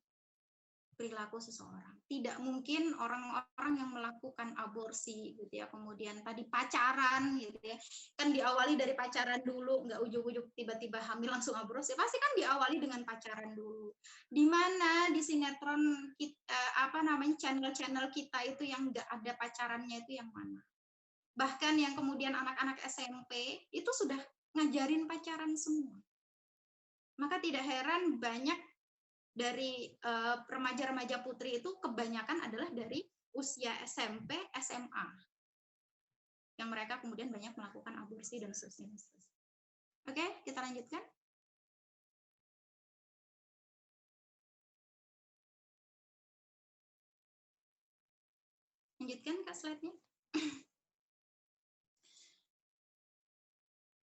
perilaku seseorang. Tidak mungkin orang-orang yang melakukan aborsi gitu ya, kemudian tadi pacaran gitu ya, kan diawali dari pacaran dulu, nggak ujuk-ujuk tiba-tiba hamil langsung aborsi, pasti kan diawali dengan pacaran dulu. Di mana di sinetron kita, channel-channel kita itu yang nggak ada pacarannya itu yang mana? Bahkan yang kemudian anak-anak SMP itu sudah ngajarin pacaran semua. Maka tidak heran banyak dari remaja-remaja putri itu kebanyakan adalah dari usia SMP, SMA. Yang mereka kemudian banyak melakukan aborsi dan seterusnya. Oke, kita lanjutkan. Lanjutkan ke slide-nya.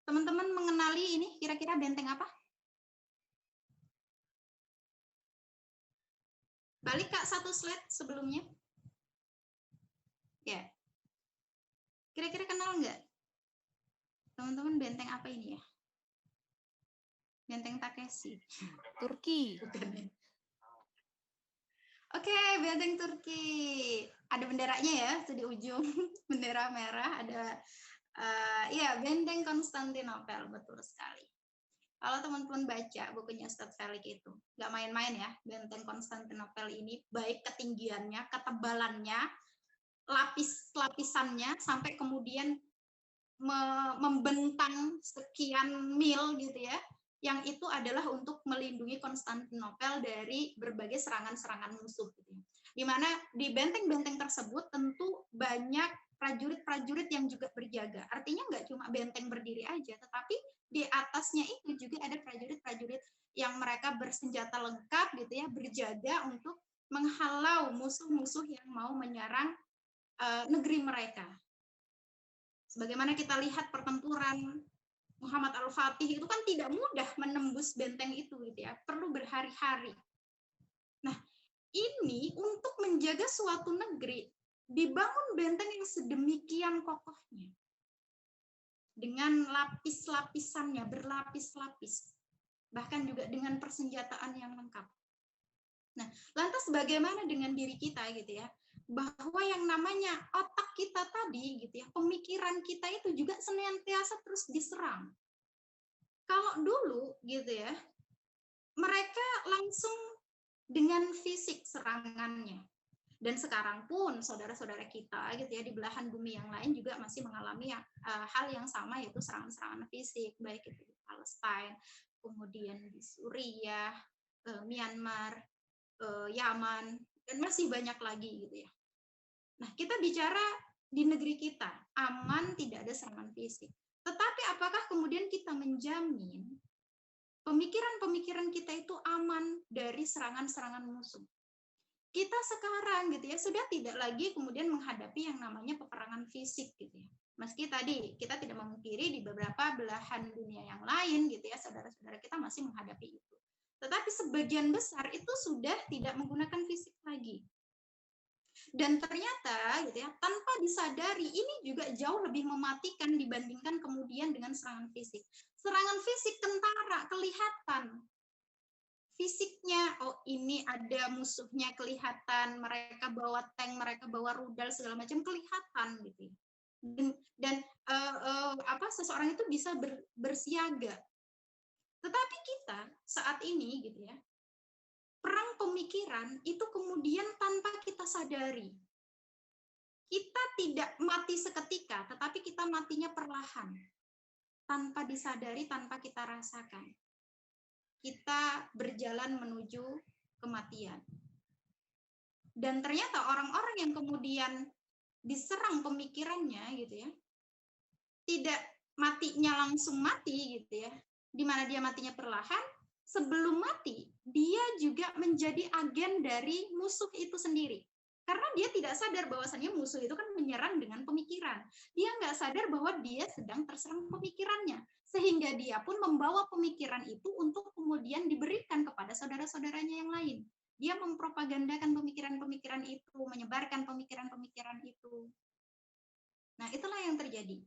Teman-teman mengenali ini kira-kira benteng apa? Balik Kak satu slide sebelumnya. Ya. Kira-kira kenal nggak? Teman-teman benteng apa ini ya? Benteng Takeshi. Turki. Bukan ya? Oke, benteng Turki. Ada benderanya ya, itu di ujung. Bendera merah, ada ya benteng Konstantinopel, betul sekali. Kalau teman-teman baca bukunya Ustadz Felix itu, nggak main-main ya, benteng Konstantinopel ini, baik ketinggiannya, ketebalannya, lapis-lapisannya, sampai kemudian membentang sekian mil gitu ya, yang itu adalah untuk melindungi Konstantinopel dari berbagai serangan-serangan musuh gitu ya. Di mana di benteng-benteng tersebut tentu banyak prajurit-prajurit yang juga berjaga. Artinya nggak cuma benteng berdiri aja, tetapi di atasnya itu juga ada prajurit-prajurit yang mereka bersenjata lengkap gitu ya, berjaga untuk menghalau musuh-musuh yang mau menyerang negeri mereka. Sebagaimana kita lihat pertempuran Muhammad Al-Fatih itu kan tidak mudah menembus benteng itu gitu ya, perlu berhari-hari. Nah, ini untuk menjaga suatu negeri dibangun benteng yang sedemikian kokohnya. Dengan lapis-lapisannya, berlapis-lapis. Bahkan juga dengan persenjataan yang lengkap. Nah, lantas bagaimana dengan diri kita gitu ya? Bahwa yang namanya otak kita tadi gitu ya, pemikiran kita itu juga senantiasa terus diserang. Kalau dulu gitu ya, mereka langsung dengan fisik serangannya. Dan sekarang pun saudara-saudara kita gitu ya di belahan bumi yang lain juga masih mengalami hal yang sama, yaitu serangan-serangan fisik, baik itu di Palestina, kemudian di Suriah, Myanmar, Yaman, dan masih banyak lagi gitu ya. Nah, kita bicara di negeri kita aman, tidak ada serangan fisik. Tetapi apakah kemudian kita menjamin pemikiran-pemikiran kita itu aman dari serangan-serangan musuh? Kita sekarang gitu ya sudah tidak lagi kemudian menghadapi yang namanya peperangan fisik gitu ya. Meski tadi kita tidak memungkiri di beberapa belahan dunia yang lain gitu ya, saudara-saudara kita masih menghadapi itu. Tetapi sebagian besar itu sudah tidak menggunakan fisik lagi. Dan ternyata gitu ya, tanpa disadari ini juga jauh lebih mematikan dibandingkan kemudian dengan serangan fisik. Serangan fisik tentara kelihatan fisiknya, oh ini ada musuhnya kelihatan, mereka bawa tank, mereka bawa rudal segala macam kelihatan gitu. Dan seseorang itu bisa bersiaga. Tetapi kita saat ini gitu ya, perang pemikiran itu kemudian tanpa kita sadari. Kita tidak mati seketika, tetapi kita matinya perlahan. Tanpa disadari, tanpa kita rasakan. Kita berjalan menuju kematian. Dan ternyata orang-orang yang kemudian diserang pemikirannya gitu ya, tidak matinya langsung mati gitu ya, di mana dia matinya perlahan, sebelum mati dia juga menjadi agen dari musuh itu sendiri. Karena dia tidak sadar bahwasannya musuh itu kan menyerang dengan pemikiran. Dia nggak sadar bahwa dia sedang terserang pemikirannya. Sehingga dia pun membawa pemikiran itu untuk kemudian diberikan kepada saudara-saudaranya yang lain. Dia mempropagandakan pemikiran-pemikiran itu, menyebarkan pemikiran-pemikiran itu. Nah, itulah yang terjadi.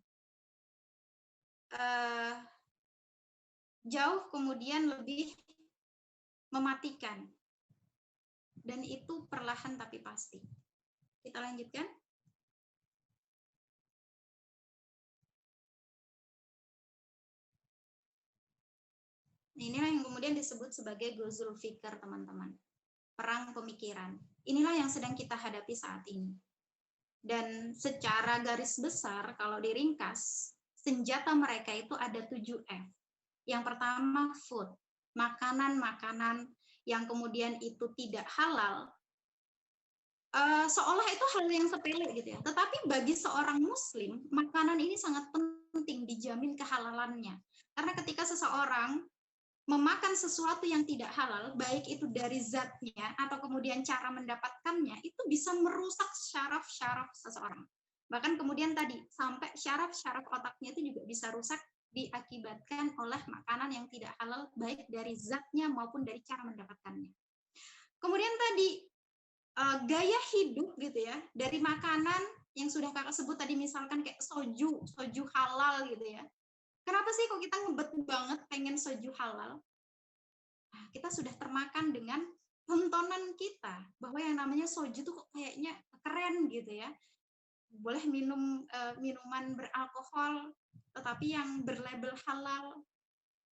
Jauh kemudian lebih mematikan. Dan itu perlahan tapi pasti. Kita lanjutkan. Inilah yang kemudian disebut sebagai Ghazul Fikr, teman-teman. Perang pemikiran. Inilah yang sedang kita hadapi saat ini. Dan secara garis besar, kalau diringkas, senjata mereka itu ada 7F. Yang pertama, food. Makanan-makanan yang kemudian itu tidak halal, seolah itu hal yang sepele gitu ya. Tetapi bagi seorang muslim, makanan ini sangat penting dijamin kehalalannya. Karena ketika seseorang memakan sesuatu yang tidak halal, baik itu dari zatnya atau kemudian cara mendapatkannya, itu bisa merusak syaraf-syaraf seseorang. Bahkan kemudian tadi, sampai syaraf-syaraf otaknya itu juga bisa rusak diakibatkan oleh makanan yang tidak halal, baik dari zatnya maupun dari cara mendapatkannya. Kemudian tadi, gaya hidup gitu ya, dari makanan yang sudah kakak sebut tadi, misalkan kayak soju halal gitu ya. Kenapa sih kok kita ngebet banget pengen soju halal? Nah, kita sudah termakan dengan tontonan kita bahwa yang namanya soju tuh kok kayaknya keren gitu ya. Boleh minum minuman beralkohol, tetapi yang berlabel halal,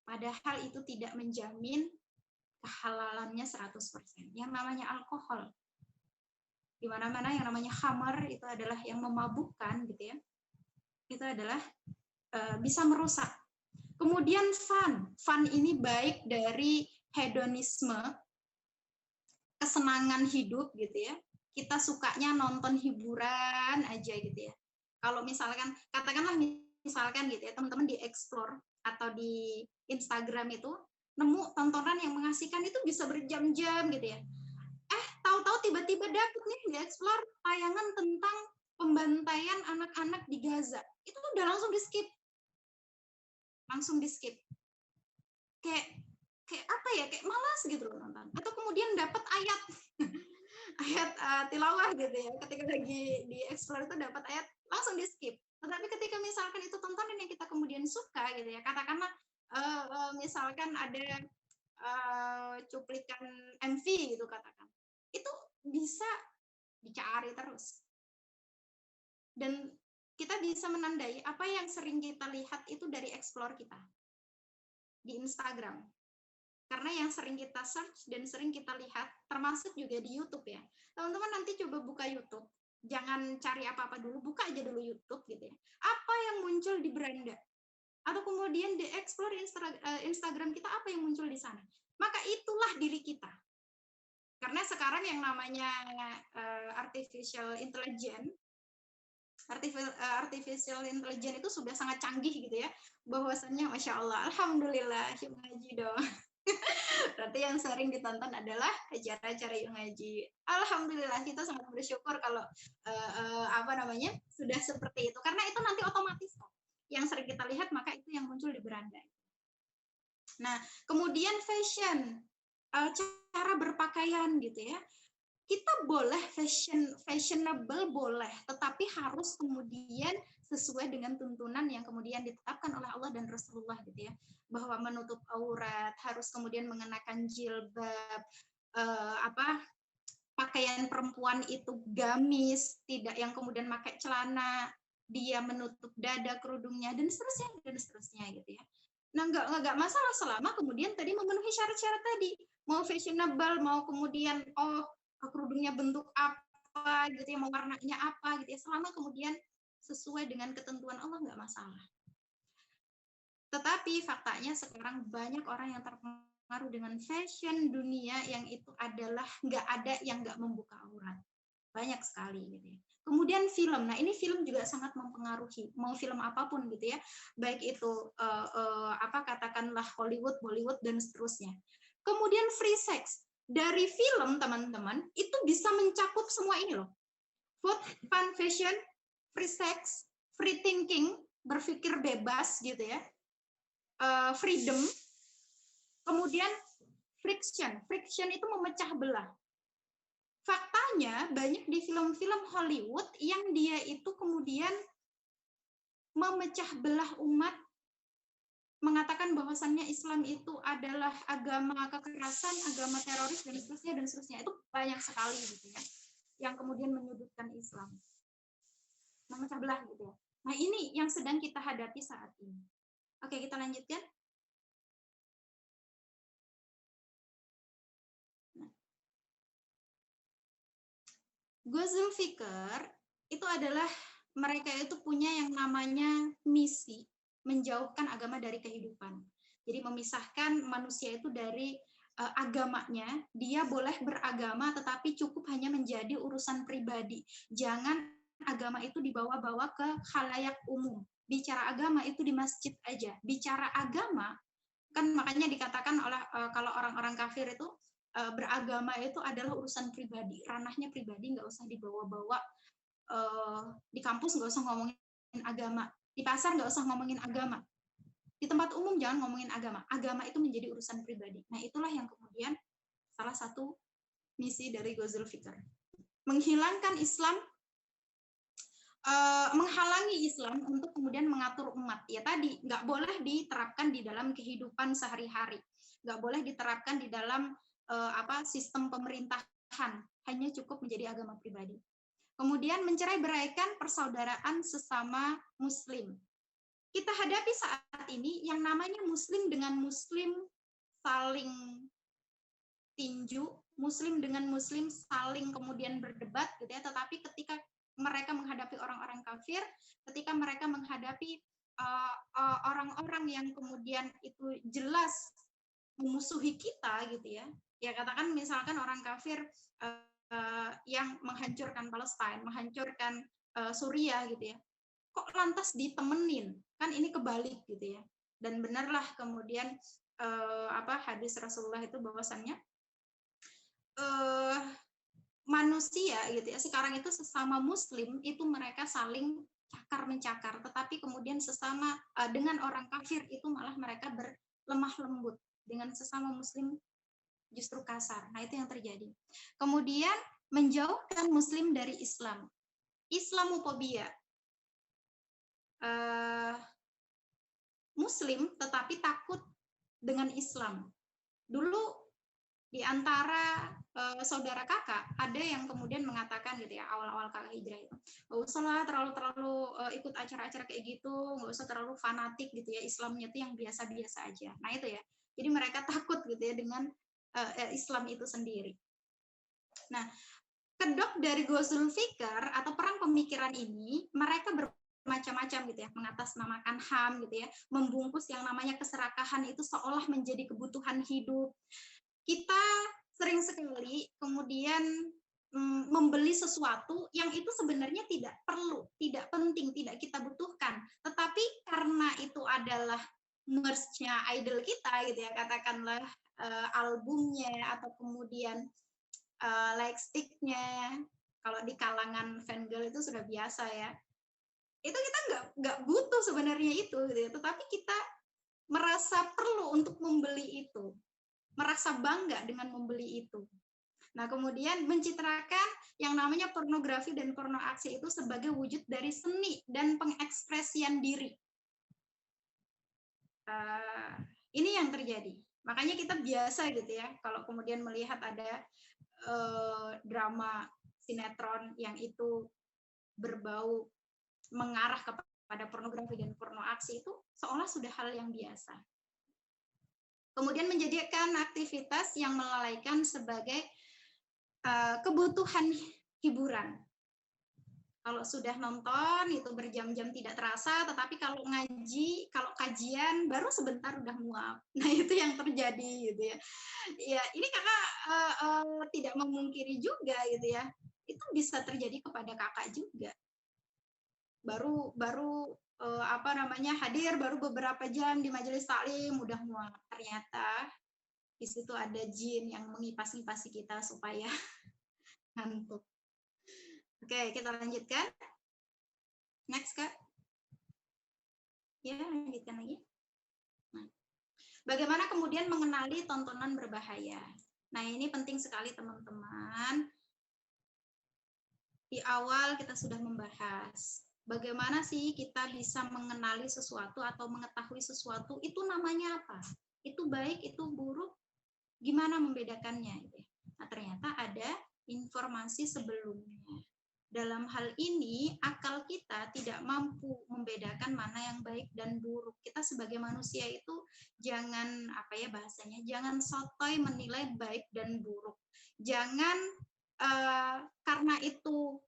padahal itu tidak menjamin kehalalannya 100%. Yang namanya alkohol, di mana-mana yang namanya khamar itu adalah yang memabukkan gitu ya. Itu adalah bisa merusak. Kemudian fun ini baik dari hedonisme, kesenangan hidup gitu ya. Kita sukanya nonton hiburan aja gitu ya. Kalau misalkan, katakanlah misalkan gitu ya, teman-teman di explore atau di Instagram itu nemu tontonan yang mengasihkan itu bisa berjam-jam gitu ya. Tahu-tahu tiba-tiba dapet nih di explore tayangan tentang pembantaian anak-anak di Gaza. Itu udah langsung di-skip. Langsung di-skip. Kayak apa ya, kayak malas gitu loh nonton. Atau kemudian dapat ayat ayat tilawah gitu ya, ketika lagi di explore itu dapat ayat, langsung di skip. Tetapi ketika misalkan itu tontonan yang kita kemudian suka gitu ya, katakanlah misalkan ada cuplikan MV gitu katakan, itu bisa dicari terus. Dan kita bisa menandai apa yang sering kita lihat itu dari explore kita di Instagram. Karena yang sering kita search dan sering kita lihat, termasuk juga di YouTube ya. Teman-teman nanti coba buka YouTube. Jangan cari apa-apa dulu, buka aja dulu YouTube gitu ya. Apa yang muncul di beranda? Atau kemudian di explore Instagram kita, apa yang muncul di sana? Maka itulah diri kita. Karena sekarang yang namanya artificial intelligence itu sudah sangat canggih gitu ya. Bahwasannya Masya Allah, Alhamdulillah, Yuk Ngaji dong. Berarti yang sering ditonton adalah acara-acara Yuk Ngaji. Alhamdulillah, kita sangat bersyukur kalau sudah seperti itu, karena itu nanti otomatis kok. Yang sering kita lihat maka itu yang muncul di beranda. Nah, kemudian fashion, cara berpakaian gitu ya. Kita boleh fashionable boleh, tetapi harus kemudian sesuai dengan tuntunan yang kemudian ditetapkan oleh Allah dan Rasulullah gitu ya, bahwa menutup aurat, harus kemudian mengenakan jilbab, pakaian perempuan itu gamis, tidak yang kemudian pakai celana, dia menutup dada kerudungnya dan seterusnya gitu ya. Nah, nggak masalah selama kemudian tadi memenuhi syarat-syarat tadi, mau fashionable, mau kemudian kerudungnya bentuk apa gitu ya, mau warnanya apa gitu ya, selama kemudian sesuai dengan ketentuan Allah nggak masalah. Tetapi faktanya sekarang banyak orang yang terpengaruh dengan fashion dunia yang itu adalah nggak ada yang nggak membuka aurat. Banyak sekali gitu ya. Kemudian film, nah ini film juga sangat mempengaruhi, mau film apapun gitu ya, baik itu katakanlah Hollywood, Bollywood dan seterusnya. Kemudian free sex, dari film teman-teman itu bisa mencakup semua ini loh. Food, fun, fashion, free sex, free thinking, berpikir bebas gitu ya. Freedom, kemudian friction itu memecah belah. Faktanya banyak di film-film Hollywood yang dia itu kemudian memecah belah umat, mengatakan bahwasannya Islam itu adalah agama kekerasan, agama teroris dan seterusnya. Itu banyak sekali gitu ya, yang kemudian menyudutkan Islam, memecah belah gitu ya. Nah ini yang sedang kita hadapi saat ini. Oke, kita lanjutkan. Ghazul Fikr itu adalah mereka itu punya yang namanya misi menjauhkan agama dari kehidupan. Jadi memisahkan manusia itu dari agamanya. Dia boleh beragama tetapi cukup hanya menjadi urusan pribadi. Jangan agama itu dibawa-bawa ke khalayak umum. Bicara agama itu di masjid aja. Bicara agama kan makanya dikatakan oleh kalau orang-orang kafir itu beragama itu adalah urusan pribadi, ranahnya pribadi, nggak usah dibawa-bawa. Di kampus nggak usah ngomongin agama, di pasar nggak usah ngomongin agama, di tempat umum jangan ngomongin agama. Agama itu menjadi urusan pribadi. Nah itulah yang kemudian salah satu misi dari Ghazul Fikr, menghilangkan Islam, menghalangi Islam untuk kemudian mengatur umat. Ya tadi nggak boleh diterapkan di dalam kehidupan sehari-hari. nggak boleh diterapkan di dalam sistem pemerintahan, hanya cukup menjadi agama pribadi. Kemudian mencerai-beraikan persaudaraan sesama muslim. Kita hadapi saat ini yang namanya muslim dengan muslim saling tinju, muslim dengan muslim saling kemudian berdebat gitu ya, tetapi ketika mereka menghadapi orang-orang kafir, ketika mereka menghadapi orang-orang yang kemudian itu jelas memusuhi kita gitu ya. Ya katakan misalkan orang kafir yang menghancurkan Palestina, menghancurkan Suriah gitu ya. Kok lantas ditemenin? Kan ini kebalik gitu ya. Dan benarlah kemudian hadis Rasulullah itu bahwasannya manusia gitu ya, sekarang itu sesama muslim itu mereka saling cakar mencakar, tetapi kemudian sesama dengan orang kafir itu malah mereka berlemah lembut, dengan sesama muslim justru kasar. Nah, itu yang terjadi. Kemudian menjauhkan muslim dari Islam. Islamofobia. Muslim tetapi takut dengan Islam. Dulu di antara saudara kakak ada yang kemudian mengatakan gitu ya, awal-awal kakak hijrah itu, nggak usah lah terlalu ikut acara-acara kayak gitu, nggak usah terlalu fanatik gitu ya, Islamnya itu yang biasa-biasa aja. Nah itu ya, jadi mereka takut gitu ya dengan Islam itu sendiri. Nah, kedok dari Ghazul Fikr atau perang pemikiran ini, mereka bermacam-macam gitu ya, mengatasnamakan HAM gitu ya, membungkus yang namanya keserakahan itu seolah menjadi kebutuhan hidup. Kita sering sekali kemudian membeli sesuatu yang itu sebenarnya tidak perlu, tidak penting, tidak kita butuhkan. Tetapi karena itu adalah merch-nya idol kita gitu ya, katakanlah albumnya atau kemudian like stick-nya. Kalau di kalangan fangirl itu sudah biasa ya. Itu kita nggak butuh sebenarnya itu gitu ya, tetapi kita merasa perlu untuk membeli itu. Merasa bangga dengan membeli itu. Nah, kemudian mencitrakan yang namanya pornografi dan porno aksi itu sebagai wujud dari seni dan pengekspresian diri. Ini yang terjadi. Makanya kita biasa gitu ya, kalau kemudian melihat ada drama sinetron yang itu berbau mengarah kepada pornografi dan porno aksi itu seolah sudah hal yang biasa. Kemudian menjadikan aktivitas yang melalaikan sebagai kebutuhan hiburan. Kalau sudah nonton itu berjam-jam tidak terasa, tetapi kalau ngaji, kalau kajian baru sebentar udah muak. Nah itu yang terjadi gitu ya. Ya ini kakak tidak memungkiri juga gitu ya. Itu bisa terjadi kepada kakak juga. Baru hadir baru beberapa jam di majelis taklim udah muak. Ternyata di situ ada jin yang mengipas-ngipasi kita supaya ngantuk. Oke, kita lanjutkan. Next, Kak. Ya, lanjutkan lagi. Nah, bagaimana kemudian mengenali tontonan berbahaya? Nah, ini penting sekali teman-teman. Di awal kita sudah membahas bagaimana sih kita bisa mengenali sesuatu atau mengetahui sesuatu itu namanya apa? Itu baik, itu buruk, gimana membedakannya? Nah, ternyata ada informasi sebelumnya. Dalam hal ini, akal kita tidak mampu membedakan mana yang baik dan buruk. Kita sebagai manusia itu jangan, jangan sotoy menilai baik dan buruk. Jangan karena itu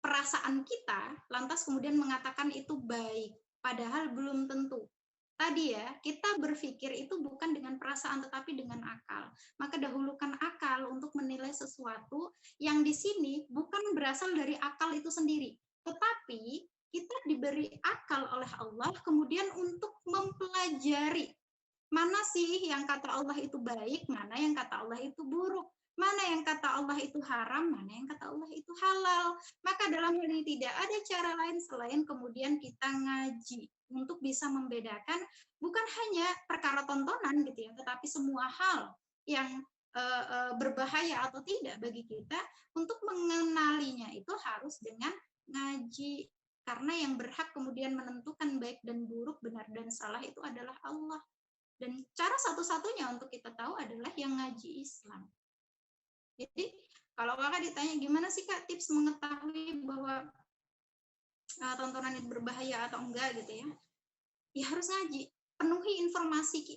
perasaan kita, lantas kemudian mengatakan itu baik, padahal belum tentu. Tadi ya, kita berpikir itu bukan dengan perasaan tetapi dengan akal. Maka dahulukan akal untuk menilai sesuatu yang di sini bukan berasal dari akal itu sendiri, tetapi kita diberi akal oleh Allah kemudian untuk mempelajari mana sih yang kata Allah itu baik, mana yang kata Allah itu buruk. Mana yang kata Allah itu haram, mana yang kata Allah itu halal. Maka dalam hal ini tidak ada cara lain selain kemudian kita ngaji untuk bisa membedakan bukan hanya perkara tontonan gitu ya, tetapi semua hal yang berbahaya atau tidak bagi kita. Untuk mengenalinya itu harus dengan ngaji. Karena yang berhak kemudian menentukan baik dan buruk, benar dan salah itu adalah Allah. Dan cara satu-satunya untuk kita tahu adalah yang ngaji Islam. Jadi kalau kakak ditanya gimana sih kak tips mengetahui bahwa tontonan itu berbahaya atau enggak gitu ya, ya harus ngaji. Penuhi informasi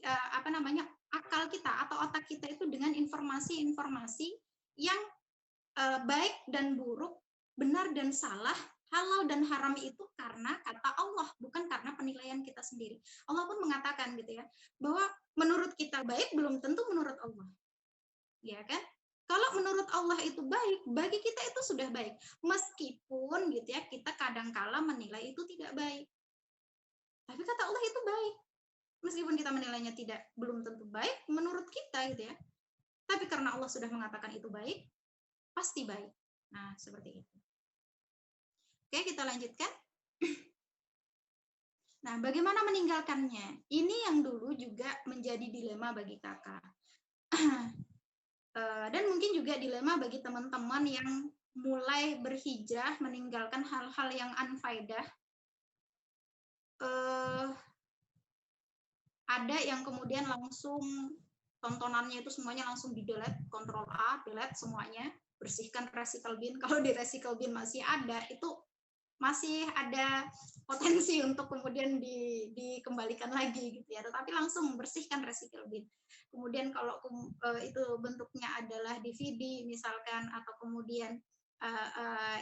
akal kita atau otak kita itu dengan informasi-informasi yang baik dan buruk, benar dan salah, halal dan haram itu karena kata Allah, bukan karena penilaian kita sendiri. Allah pun mengatakan gitu ya, bahwa menurut kita baik belum tentu menurut Allah. Ya kan? Kalau menurut Allah itu baik, bagi kita itu sudah baik. Meskipun gitu ya, kita kadangkala menilai itu tidak baik. Tapi kata Allah itu baik. Meskipun kita menilainya belum tentu baik menurut kita gitu ya. Tapi karena Allah sudah mengatakan itu baik, pasti baik. Nah, seperti itu. Oke, kita lanjutkan. Nah, bagaimana meninggalkannya? Ini yang dulu juga menjadi dilema bagi kakak. Dan mungkin juga dilema bagi teman-teman yang mulai berhijrah, meninggalkan hal-hal yang unfaedah. Ada yang kemudian langsung tontonannya itu semuanya langsung di-delete, Ctrl A, delete semuanya, bersihkan recycle bin. Kalau di recycle bin masih ada, itu masih ada potensi untuk kemudian dikembalikan lagi gitu ya, tetapi langsung bersihkan recycle bin. Kemudian kalau itu bentuknya adalah DVD misalkan, atau kemudian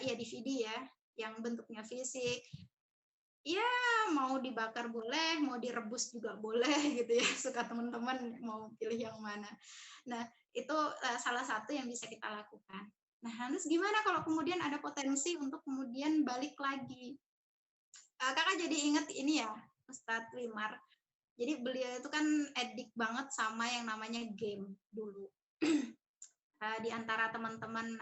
ya DVD ya, yang bentuknya fisik, ya mau dibakar boleh, mau direbus juga boleh gitu ya, suka teman-teman mau pilih yang mana. Nah, itu salah satu yang bisa kita lakukan. Nah, harus gimana kalau kemudian ada potensi untuk kemudian balik lagi? Kakak jadi ingat ini ya, Ustadz Wimar. Jadi beliau itu kan edik banget sama yang namanya game dulu. Di antara teman-teman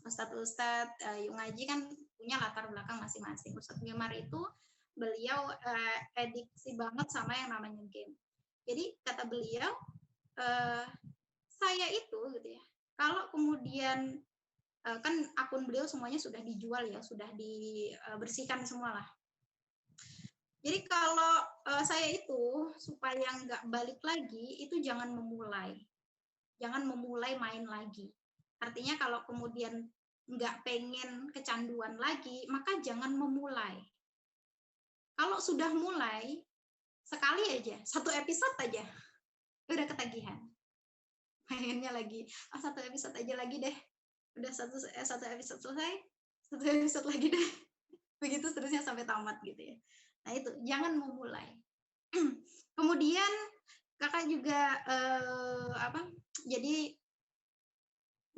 Ustadz yang ngaji kan punya latar belakang masing-masing. Ustadz Wimar itu beliau ediksi banget sama yang namanya game. Jadi kata beliau, saya itu gitu ya, kalau kemudian kan akun beliau semuanya sudah dijual ya, sudah dibersihkan semua lah. Jadi kalau saya itu supaya nggak balik lagi, itu jangan memulai main lagi. Artinya kalau kemudian nggak pengen kecanduan lagi, maka jangan memulai. Kalau sudah mulai, sekali aja, 1 episode aja, udah ketagihan. Mainnya lagi, satu episode aja lagi deh. Udah satu episode selesai, 1 episode lagi deh. Begitu seterusnya sampai tamat gitu ya. Nah itu, jangan memulai. Kemudian kakak juga jadi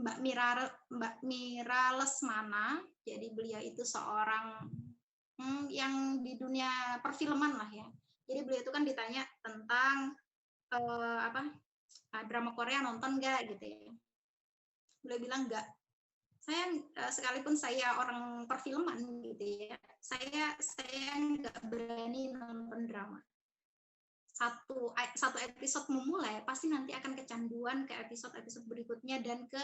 Mbak Mira Lesmana, jadi beliau itu seorang yang di dunia perfilman lah ya. Jadi beliau itu kan ditanya tentang drama Korea nonton nggak gitu ya. Beliau bilang nggak. Saya sekalipun saya orang perfilman gitu ya, saya nggak berani nonton drama. Satu episode memulai pasti nanti akan kecanduan ke episode berikutnya dan ke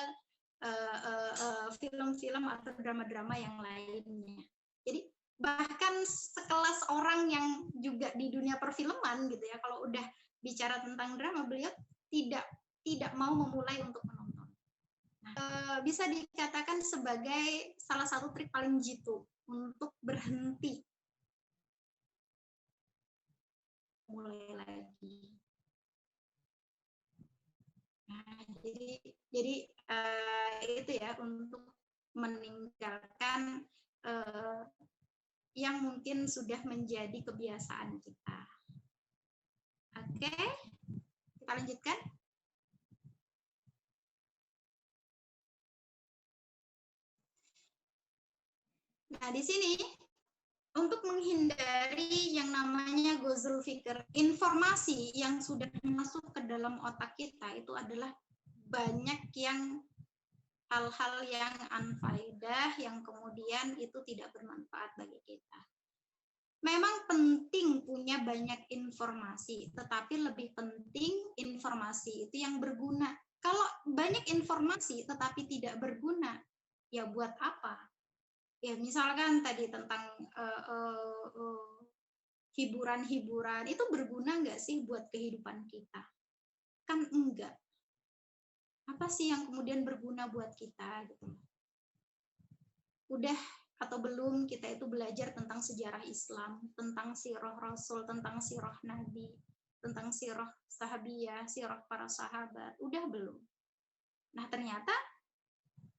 film-film atau drama-drama yang lainnya. Jadi bahkan sekelas orang yang juga di dunia perfilman gitu ya, kalau udah bicara tentang drama, beliau tidak mau memulai untuk menonton. Bisa dikatakan sebagai salah satu trik paling jitu untuk berhenti mulai lagi. Nah, jadi itu ya, untuk meninggalkan yang mungkin sudah menjadi kebiasaan kita. Oke, kita lanjutkan. Nah, di sini untuk menghindari yang namanya gozul fikir, informasi yang sudah masuk ke dalam otak kita itu adalah banyak yang hal-hal yang unfaedah, yang kemudian itu tidak bermanfaat bagi kita. Memang penting punya banyak informasi, tetapi lebih penting informasi itu yang berguna. Kalau banyak informasi tetapi tidak berguna, ya buat apa? Ya misalkan tadi tentang hiburan-hiburan itu berguna nggak sih buat kehidupan kita? Kan enggak. Apa sih yang kemudian berguna buat kita gitu? Udah atau belum kita itu belajar tentang sejarah Islam, tentang sirah Rasul, tentang sirah Nabi, tentang sirah sahabiyah, sirah para sahabat? Udah belum? Nah, ternyata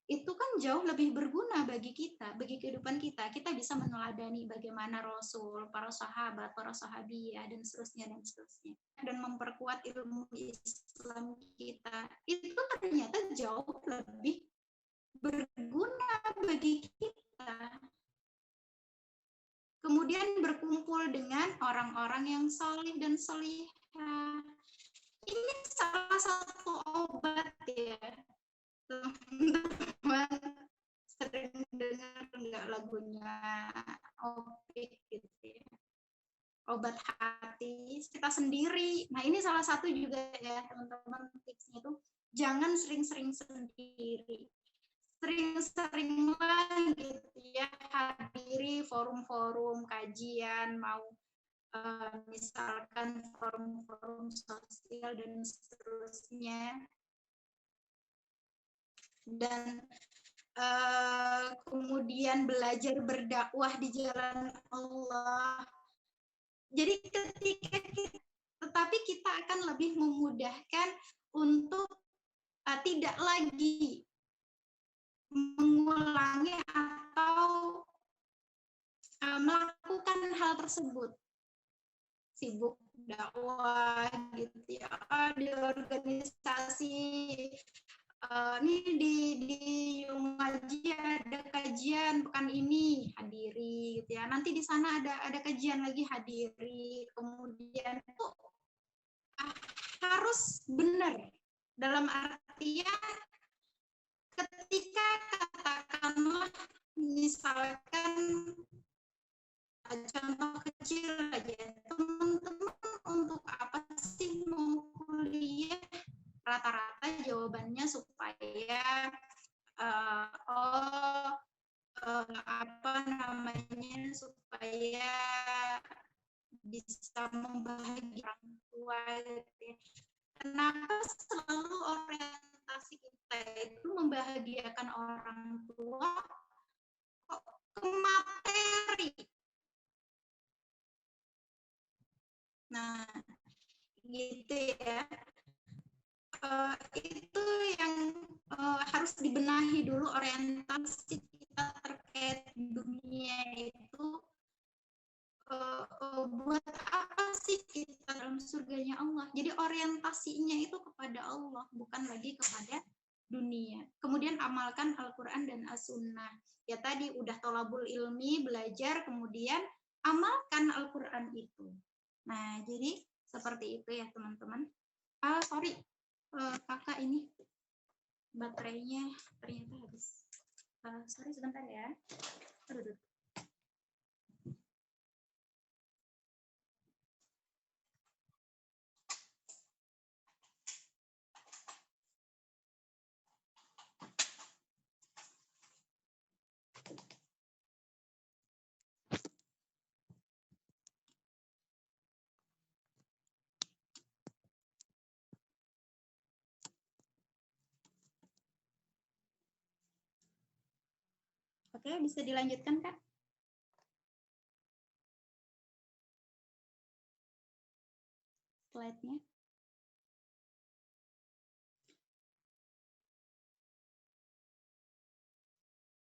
itu kan jauh lebih berguna bagi kita, bagi kehidupan kita. Kita bisa meneladani bagaimana Rasul, para sahabat, para sahabiyah, dan seterusnya, dan seterusnya. Dan memperkuat ilmu Islam kita. Itu ternyata jauh lebih berguna bagi kita. Kemudian berkumpul dengan orang-orang yang salih dan salihah. Ini salah satu obat ya. Teman-teman sering dengar nggak lagunya Opik gitu ya. Obat hati kita sendiri. Nah, ini salah satu juga ya teman-teman, tipsnya itu jangan sering-sering sendiri. Sering-seringlah gitu ya hadiri forum-forum kajian, mau misalkan forum-forum sosial dan seterusnya. Dan kemudian belajar berdakwah di jalan Allah. Jadi tetapi kita akan lebih memudahkan untuk tidak lagi mengulangi atau melakukan hal tersebut. Sibuk dakwah gitu ya, di organisasi, nih di Ngaji ada kajian pekan ini, hadiri gitu ya. Nanti di sana ada kajian lagi, hadiri. Kemudian itu harus benar, dalam artian ketika katakanlah misalkan contoh kecil aja, teman-teman untuk apa sih mau kuliah? Rata-rata jawabannya supaya supaya bisa membahagiakan orang tua gitu ya. Kenapa selalu orientasi kita itu membahagiakan orang tua kok ke materi? Nah, gitu ya. Itu yang harus dibenahi dulu, orientasi kita terkait dunia itu. Buat apa sih kita dalam surganya Allah? Jadi orientasinya itu kepada Allah, bukan lagi kepada dunia. Kemudian amalkan Al-Quran dan As-Sunnah. Ya tadi udah tolabul ilmi, belajar, kemudian amalkan Al-Quran itu. Nah, jadi seperti itu ya teman-teman. Sorry, kakak ini baterainya ternyata habis. Sorry sebentar ya. Aduh. Oke, bisa dilanjutkan, Kak? Slide-nya.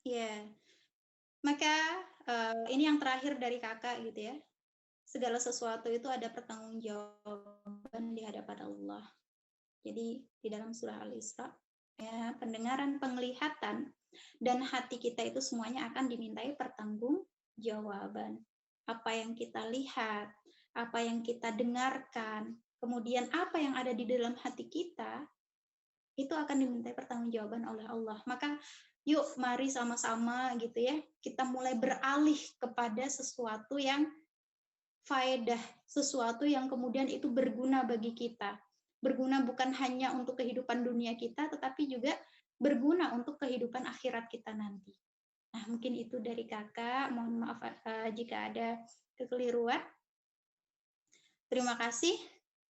Ya, maka ini yang terakhir dari kakak gitu ya. Segala sesuatu itu ada pertanggungjawaban di hadapan Allah. Jadi di dalam surah Al-Isra, ya, pendengaran, penglihatan, dan hati kita itu semuanya akan dimintai pertanggungjawaban. Apa yang kita lihat, apa yang kita dengarkan, kemudian apa yang ada di dalam hati kita, itu akan dimintai pertanggungjawaban oleh Allah. Maka yuk mari sama-sama gitu ya, kita mulai beralih kepada sesuatu yang faedah, sesuatu yang kemudian itu berguna bagi kita. Berguna bukan hanya untuk kehidupan dunia kita, tetapi juga berguna untuk kehidupan akhirat kita nanti. Nah, mungkin itu dari kakak. Mohon maaf jika ada kekeliruan. Terima kasih.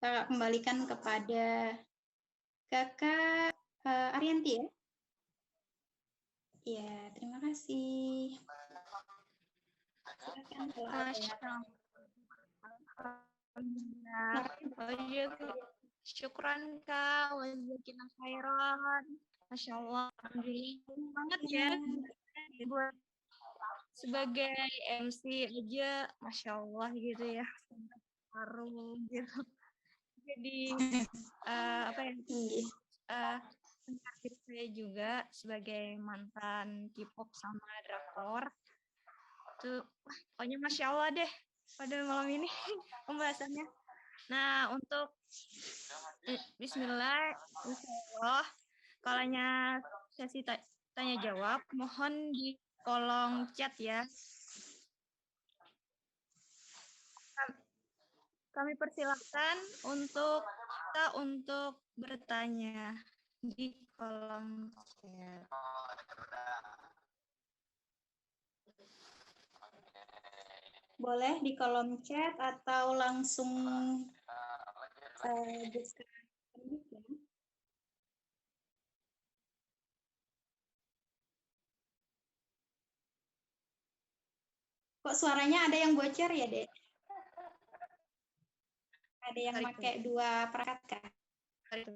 Kakak kembalikan kepada Kakak Arianti ya. Iya, terima kasih. Silakan kalau ada. Syukran Kak, wajibina khairan. Masya Allah, alhamdulillah banget ya. Buat sebagai MC aja, Masya Allah gitu ya. Harum gitu. Jadi apa ya? Diri saya juga sebagai mantan K-pop sama drakor. Tuh, pokoknya Masya Allah deh pada malam ini pembahasannya. Nah, untuk Bismillah, Insyaallah, kalanya sesi tanya jawab, mohon di kolom chat ya. Kami persilakan untuk bertanya di kolom chat. Boleh di kolom chat atau langsung Kok suaranya ada yang bocor ya, Dek? Ada yang pakai 2 perangkat kah?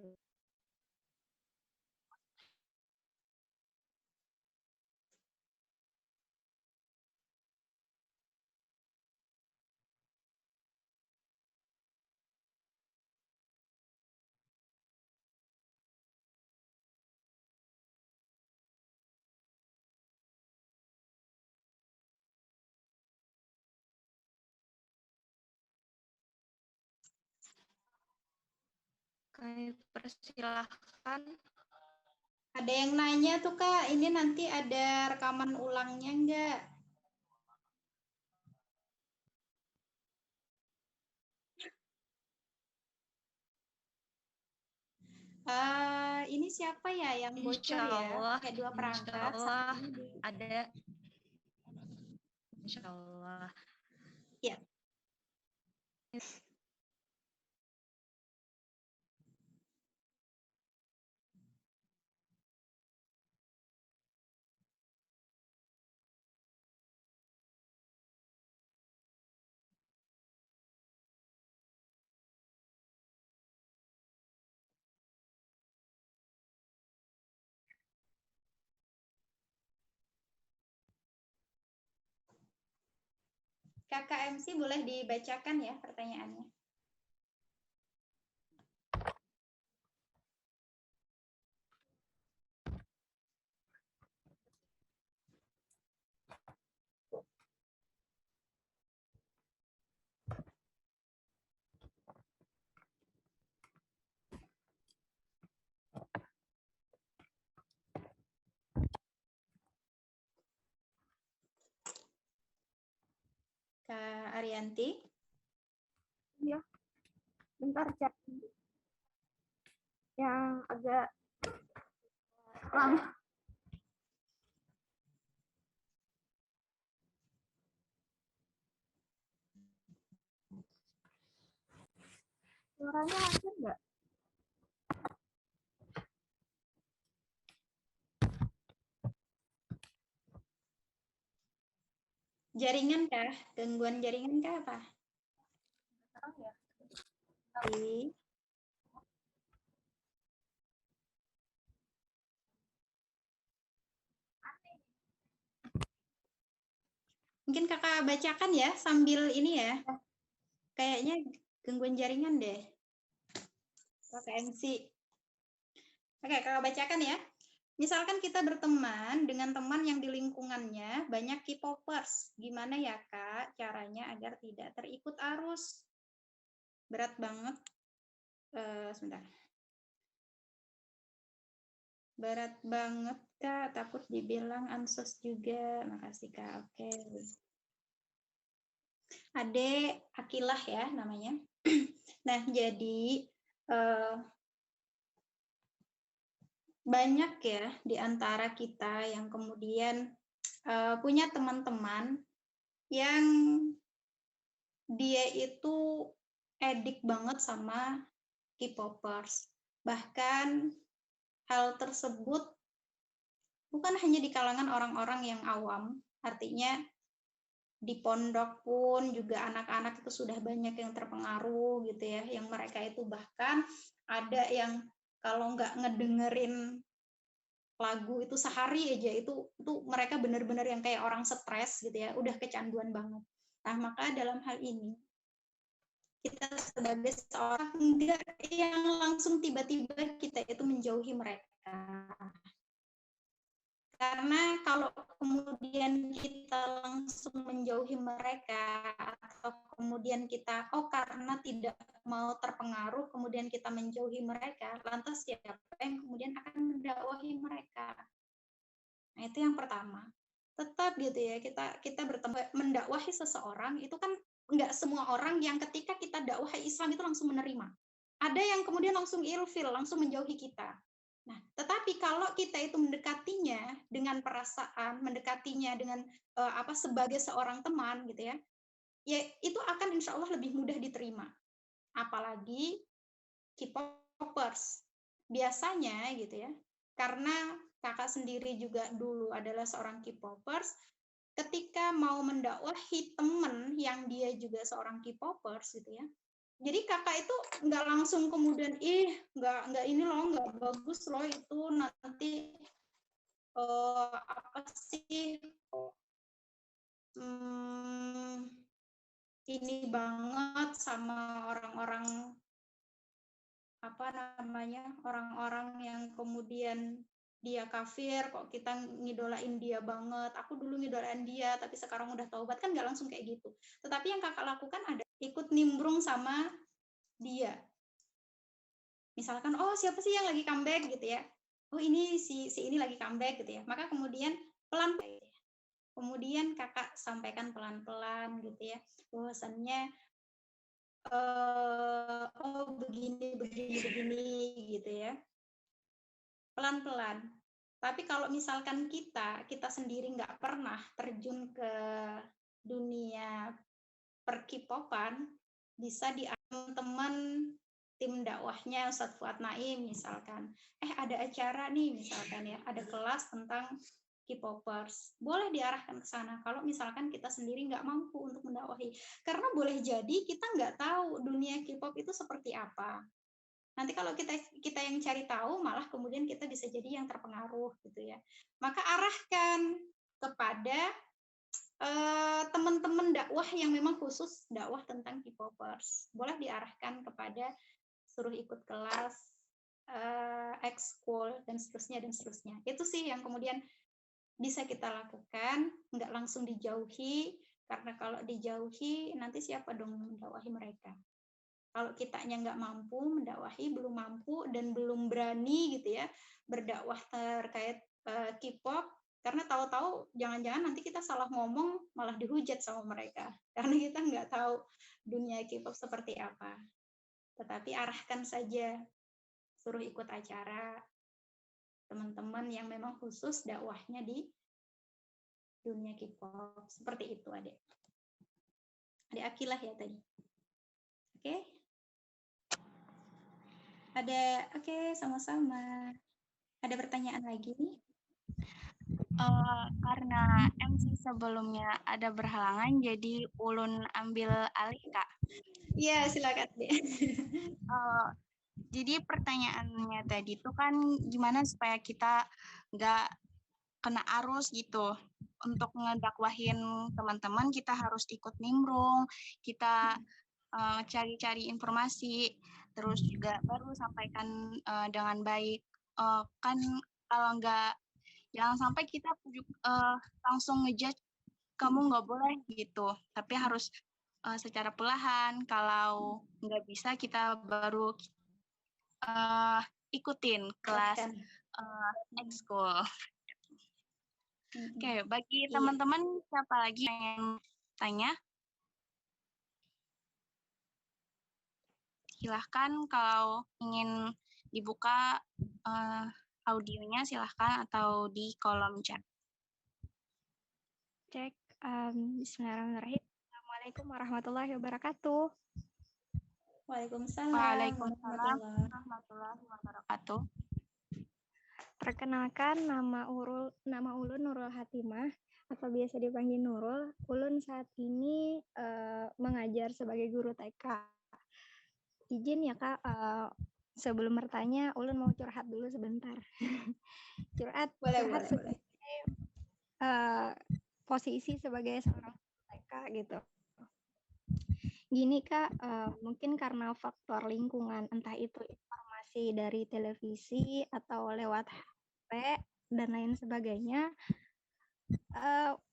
Kami persilahkan. Ada yang nanya tuh Kak, ini nanti ada rekaman ulangnya enggak? Ini siapa ya yang bocor ya? Pakai 2 perangkat. Insyaallah ada. Insyaallah. Ya. Kakak MC boleh dibacakan ya pertanyaannya. Kak Arianti. Iya. Bentar chat. Yang agak lama. Suaranya lancar nggak? Jaringan kah? Gangguan jaringan kah apa? Mungkin kakak bacakan ya sambil ini ya. Kayaknya gangguan jaringan deh. Kakak MC. Oke, kakak bacakan ya. Misalkan kita berteman dengan teman yang di lingkungannya banyak K-popers. Gimana ya Kak caranya agar tidak terikut arus? Berat banget. Sebentar. Berat banget Kak, takut dibilang ansos juga. Makasih Kak, oke. Ade Akilah ya namanya. Nah, jadi banyak ya di antara kita yang kemudian punya teman-teman yang dia itu edik banget sama K-popers. Bahkan hal tersebut bukan hanya di kalangan orang-orang yang awam, artinya di pondok pun juga anak-anak itu sudah banyak yang terpengaruh gitu ya, yang mereka itu bahkan ada yang kalau nggak ngedengerin lagu itu sehari aja itu mereka benar-benar yang kayak orang stres gitu ya, udah kecanduan banget. Nah, maka dalam hal ini kita sebagai seorang enggak yang langsung tiba-tiba kita itu menjauhi mereka. Karena kalau kemudian kita langsung menjauhi mereka atau kemudian kita karena tidak mau terpengaruh kemudian kita menjauhi mereka, lantas siapa yang kemudian akan mendakwahi mereka? Nah, itu yang pertama. Tetap gitu ya, kita bertemu mendakwahi seseorang itu kan enggak semua orang yang ketika kita dakwahi Islam itu langsung menerima. Ada yang kemudian langsung ilfil, langsung menjauhi kita. Nah, tetapi kalau kita itu mendekatinya dengan perasaan, mendekatinya dengan sebagai seorang teman gitu ya, ya itu akan insya Allah lebih mudah diterima. Apalagi K-popers. Biasanya gitu ya, karena kakak sendiri juga dulu adalah seorang K-popers, ketika mau mendakwahi teman yang dia juga seorang K-popers gitu ya, jadi kakak itu nggak langsung kemudian nggak ini loh, nggak bagus loh itu nanti apa sih ini banget sama orang-orang orang-orang yang kemudian dia kafir, kok kita ngidolain dia banget. Aku dulu ngidolain dia, tapi sekarang udah taubat, kan nggak langsung kayak gitu. Tetapi yang kakak lakukan ada ikut nimbrung sama dia. Misalkan, siapa sih yang lagi comeback gitu ya? Oh ini si ini lagi comeback gitu ya. Maka kemudian pelan-pelan, kemudian kakak sampaikan pelan-pelan gitu ya, bahwasannya begini gitu ya, pelan-pelan. Tapi kalau misalkan kita sendiri nggak pernah terjun ke dunia per-K-popan, bisa di teman tim dakwahnya Ustadz Fuad Naim misalkan, ada acara nih misalkan ya, ada kelas tentang K-popers, boleh diarahkan ke sana kalau misalkan kita sendiri nggak mampu untuk mendakwahi, karena boleh jadi kita nggak tahu dunia K-pop itu seperti apa. Nanti kalau kita yang cari tahu, malah kemudian kita bisa jadi yang terpengaruh gitu ya. Maka arahkan kepada teman-teman dakwah yang memang khusus dakwah tentang K-popers. Boleh diarahkan kepada suruh ikut kelas, ekskul, dan seterusnya, dan seterusnya. Itu sih yang kemudian bisa kita lakukan, nggak langsung dijauhi, karena kalau dijauhi, nanti siapa dong mendakwahi mereka? Kalau kitanya nggak mampu mendakwahi, belum mampu, dan belum berani gitu ya, berdakwah terkait K-pop, karena tahu-tahu jangan-jangan nanti kita salah ngomong, malah dihujat sama mereka. Karena kita nggak tahu dunia K-pop seperti apa. Tetapi arahkan saja, suruh ikut acara, teman-teman yang memang khusus dakwahnya di dunia K-pop. Seperti itu, adik. Adik Akilah ya tadi. Oke? Oke, sama-sama. Ada pertanyaan lagi? Karena MC sebelumnya ada berhalangan, jadi Ulun ambil alih, Kak. Iya, silakan, Dek. Jadi pertanyaannya tadi itu kan gimana supaya kita nggak kena arus gitu. Untuk ngedakwahin teman-teman kita harus ikut nimbrung, kita cari-cari informasi, terus juga baru sampaikan dengan baik. Kan kalau nggak, jangan sampai kita langsung ngejudge kamu nggak boleh gitu, tapi harus secara perlahan. Kalau nggak bisa kita baru ikutin kelas ekskul. Oke, bagi teman-teman siapa lagi yang tanya? Silahkan kalau ingin dibuka audionya, silahkan, atau di kolom chat. Cek. Bismillahirrahmanirrahim. Assalamualaikum warahmatullahi wabarakatuh. Waalaikumsalam Waalaikumsalam warahmatullahi. warahmatullahi wabarakatuh. Perkenalkan, nama Ulun Nurul Hatimah, atau biasa dipanggil Nurul. Ulun saat ini mengajar sebagai guru TK. Izin ya Kak, sebelum bertanya, Ulun mau curhat dulu sebentar. curhat Boleh. sebagai posisi sebagai seorang TK gitu. Gini Kak, mungkin karena faktor lingkungan, entah itu informasi dari televisi atau lewat HP dan lain sebagainya,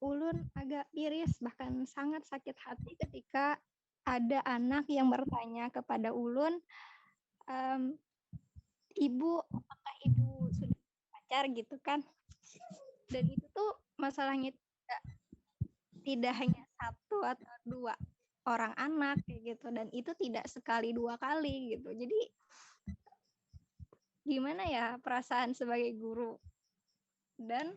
Ulun agak iris, bahkan sangat sakit hati ketika ada anak yang bertanya kepada Ulun, Ibu, apakah Ibu sudah pacar gitu kan? Dan itu tuh masalahnya tidak hanya satu atau dua orang anak kayak gitu, dan itu tidak sekali dua kali gitu. Jadi gimana ya perasaan sebagai guru, dan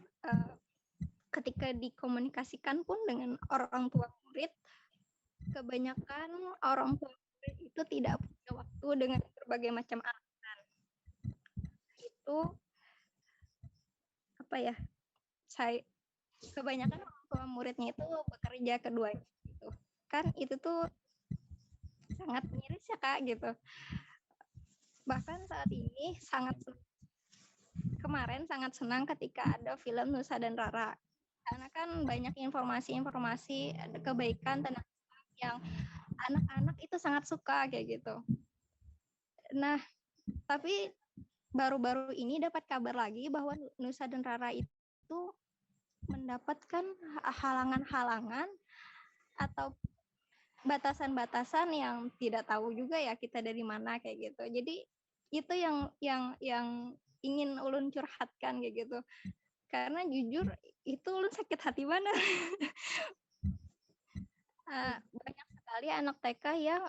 ketika dikomunikasikan pun dengan orang tua murid, kebanyakan orang tua murid itu tidak punya waktu dengan berbagai macam alasan. Itu apa ya, kebanyakan orang tua muridnya itu bekerja keduanya gitu kan. Itu tuh sangat miris ya Kak gitu. Bahkan saat ini kemarin sangat senang ketika ada film Nusa dan Rara, karena kan banyak informasi-informasi ada kebaikan tentang yang anak-anak itu sangat suka kayak gitu. Nah, tapi baru-baru ini dapat kabar lagi bahwa Nusa dan Rara itu mendapatkan halangan-halangan atau batasan-batasan yang tidak tahu juga ya kita dari mana kayak gitu. Jadi itu yang ingin Ulun curhatkan kayak gitu. Karena jujur itu Ulun sakit hati banget. Banyak sekali anak TK yang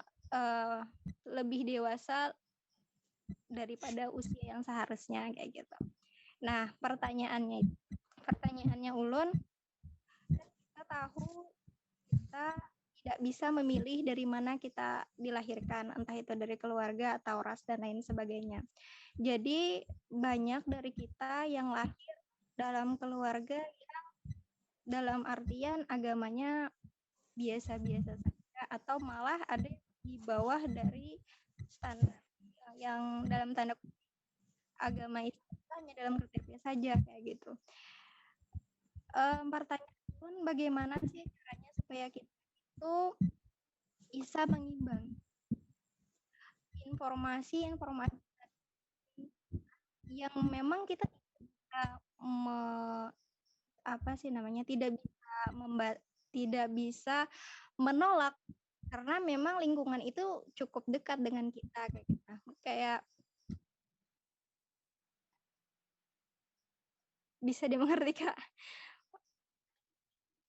lebih dewasa daripada usia yang seharusnya kayak gitu. Nah, pertanyaannya Ulun, kita tahu kita tidak bisa memilih dari mana kita dilahirkan, entah itu dari keluarga atau ras dan lain sebagainya. Jadi banyak dari kita yang lahir dalam keluarga yang dalam artian agamanya biasa-biasa saja, atau malah ada di bawah dari standar yang dalam tanda agama itu hanya dalam kriteria saja kayak gitu. Pertanyaan pun, bagaimana sih caranya supaya kita itu bisa mengimbang informasi yang memang kita tidak bisa menolak, karena memang lingkungan itu cukup dekat dengan kita kayak gitu. Kayak bisa dimengerti Kak.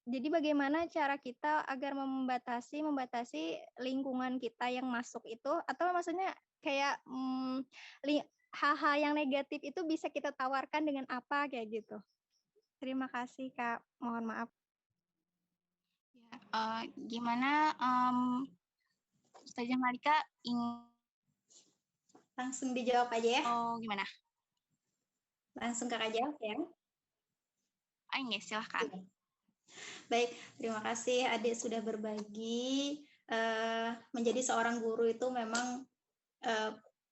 Jadi bagaimana cara kita agar membatasi lingkungan kita yang masuk itu, atau maksudnya kayak hal-hal yang negatif itu bisa kita tawarkan dengan apa kayak gitu. Terima kasih Kak, mohon maaf. Ya, gimana Ustazah Malika Langsung dijawab aja ya. Gimana? Langsung Kakak jawab ya. Enggak, silahkan. Baik, terima kasih Adik sudah berbagi. Menjadi seorang guru itu memang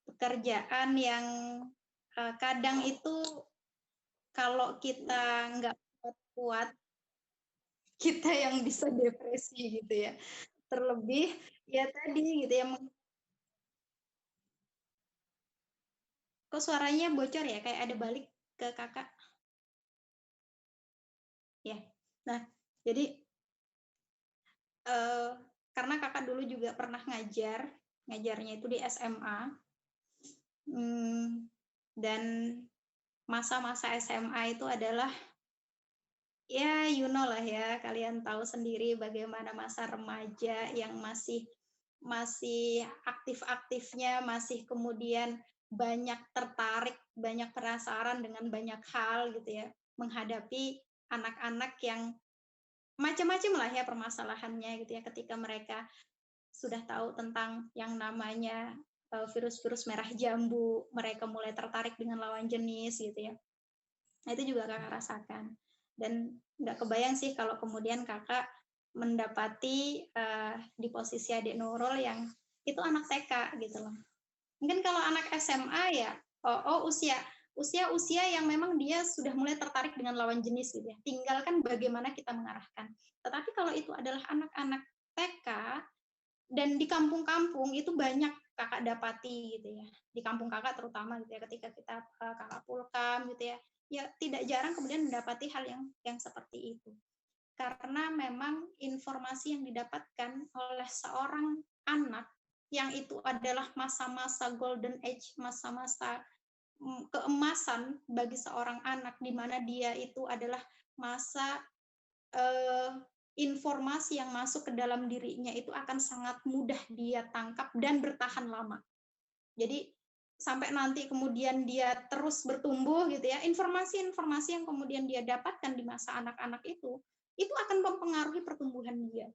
pekerjaan yang kadang itu kalau kita nggak kuat, kita yang bisa depresi gitu ya. Terlebih ya tadi gitu ya. Kok suaranya bocor ya? Kayak ada balik ke Kakak. Ya. Nah, jadi karena Kakak dulu juga pernah ngajarnya itu di SMA, dan masa-masa SMA itu adalah ya lah ya, kalian tahu sendiri bagaimana masa remaja yang masih aktif-aktifnya, masih kemudian banyak tertarik, banyak penasaran dengan banyak hal gitu ya, menghadapi anak-anak yang macam-macam lah ya permasalahannya gitu ya, ketika mereka sudah tahu tentang yang namanya virus-virus merah jambu, mereka mulai tertarik dengan lawan jenis gitu ya. Nah, itu juga kakak rasakan. Dan nggak kebayang sih kalau kemudian kakak mendapati di posisi adik Nurul yang itu anak TK gitu loh. Mungkin kalau anak SMA ya, usia yang memang dia sudah mulai tertarik dengan lawan jenis gitu ya. Tinggalkan bagaimana kita mengarahkan. Tetapi kalau itu adalah anak-anak TK dan di kampung-kampung itu banyak kakak dapati gitu ya. Di kampung kakak terutama gitu ya, ketika kita kakak pulkam gitu ya. Ya tidak jarang kemudian mendapati hal yang seperti itu. Karena memang informasi yang didapatkan oleh seorang anak yang itu adalah masa-masa golden age, masa-masa keemasan bagi seorang anak, di mana dia itu adalah masa informasi yang masuk ke dalam dirinya itu akan sangat mudah dia tangkap dan bertahan lama. Jadi sampai nanti kemudian dia terus bertumbuh gitu ya, informasi-informasi yang kemudian dia dapatkan di masa anak-anak itu akan mempengaruhi pertumbuhan dia.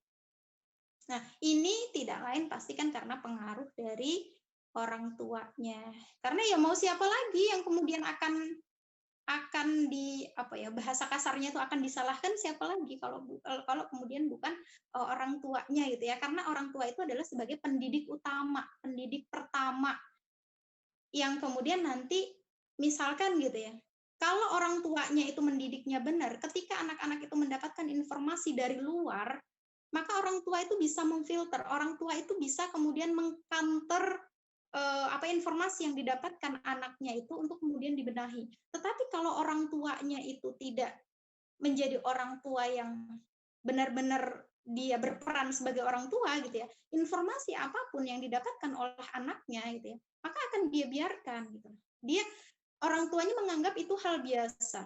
Nah, ini tidak lain pasti kan karena pengaruh dari orang tuanya. Karena ya mau siapa lagi yang kemudian akan di bahasa kasarnya itu akan disalahkan, siapa lagi kalau kemudian bukan orang tuanya gitu ya. Karena orang tua itu adalah sebagai pendidik utama, pendidik pertama yang kemudian nanti misalkan gitu ya, kalau orang tuanya itu mendidiknya benar, ketika anak-anak itu mendapatkan informasi dari luar, maka orang tua itu bisa memfilter, orang tua itu bisa kemudian mengcounter informasi yang didapatkan anaknya itu untuk kemudian dibenahi. Tetapi kalau orang tuanya itu tidak menjadi orang tua yang benar-benar dia berperan sebagai orang tua gitu ya, informasi apapun yang didapatkan oleh anaknya gitu ya, maka akan dia biarkan gitu. Dia orang tuanya menganggap itu hal biasa.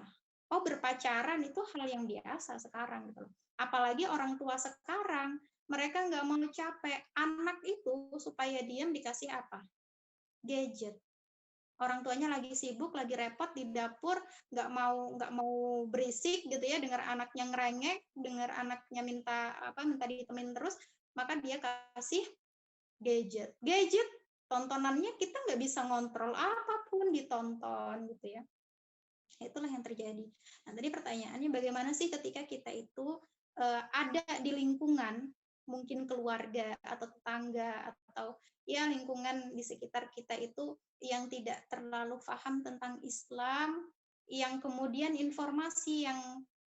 Oh, berpacaran itu hal yang biasa sekarang gitu. Apalagi orang tua sekarang, mereka nggak mau capek anak itu supaya diam dikasih apa? Gadget. Orang tuanya lagi sibuk, lagi repot di dapur, nggak mau berisik gitu ya, dengar anaknya ngerengek, dengar anaknya minta ditemenin terus, maka dia kasih gadget. Gadget tontonannya kita nggak bisa ngontrol, apapun ditonton gitu ya. Itulah yang terjadi. Nah, tadi pertanyaannya bagaimana sih ketika kita itu ada di lingkungan, mungkin keluarga atau tetangga atau ya lingkungan di sekitar kita itu yang tidak terlalu paham tentang Islam, yang kemudian informasi yang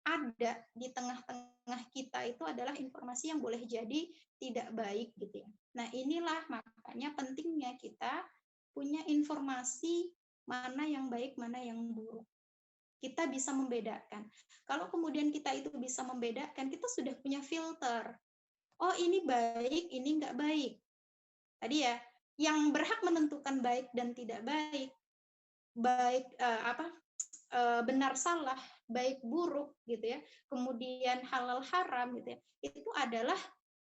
ada di tengah-tengah kita itu adalah informasi yang boleh jadi tidak baik gitu ya. Nah, inilah makanya pentingnya kita punya informasi mana yang baik, mana yang buruk. Kita bisa membedakan. Kalau kemudian kita itu bisa membedakan, kita sudah punya filter. Oh, ini baik, ini nggak baik. Tadi ya, yang berhak menentukan baik dan tidak baik, benar salah, baik buruk gitu ya, kemudian halal haram gitu ya, itu adalah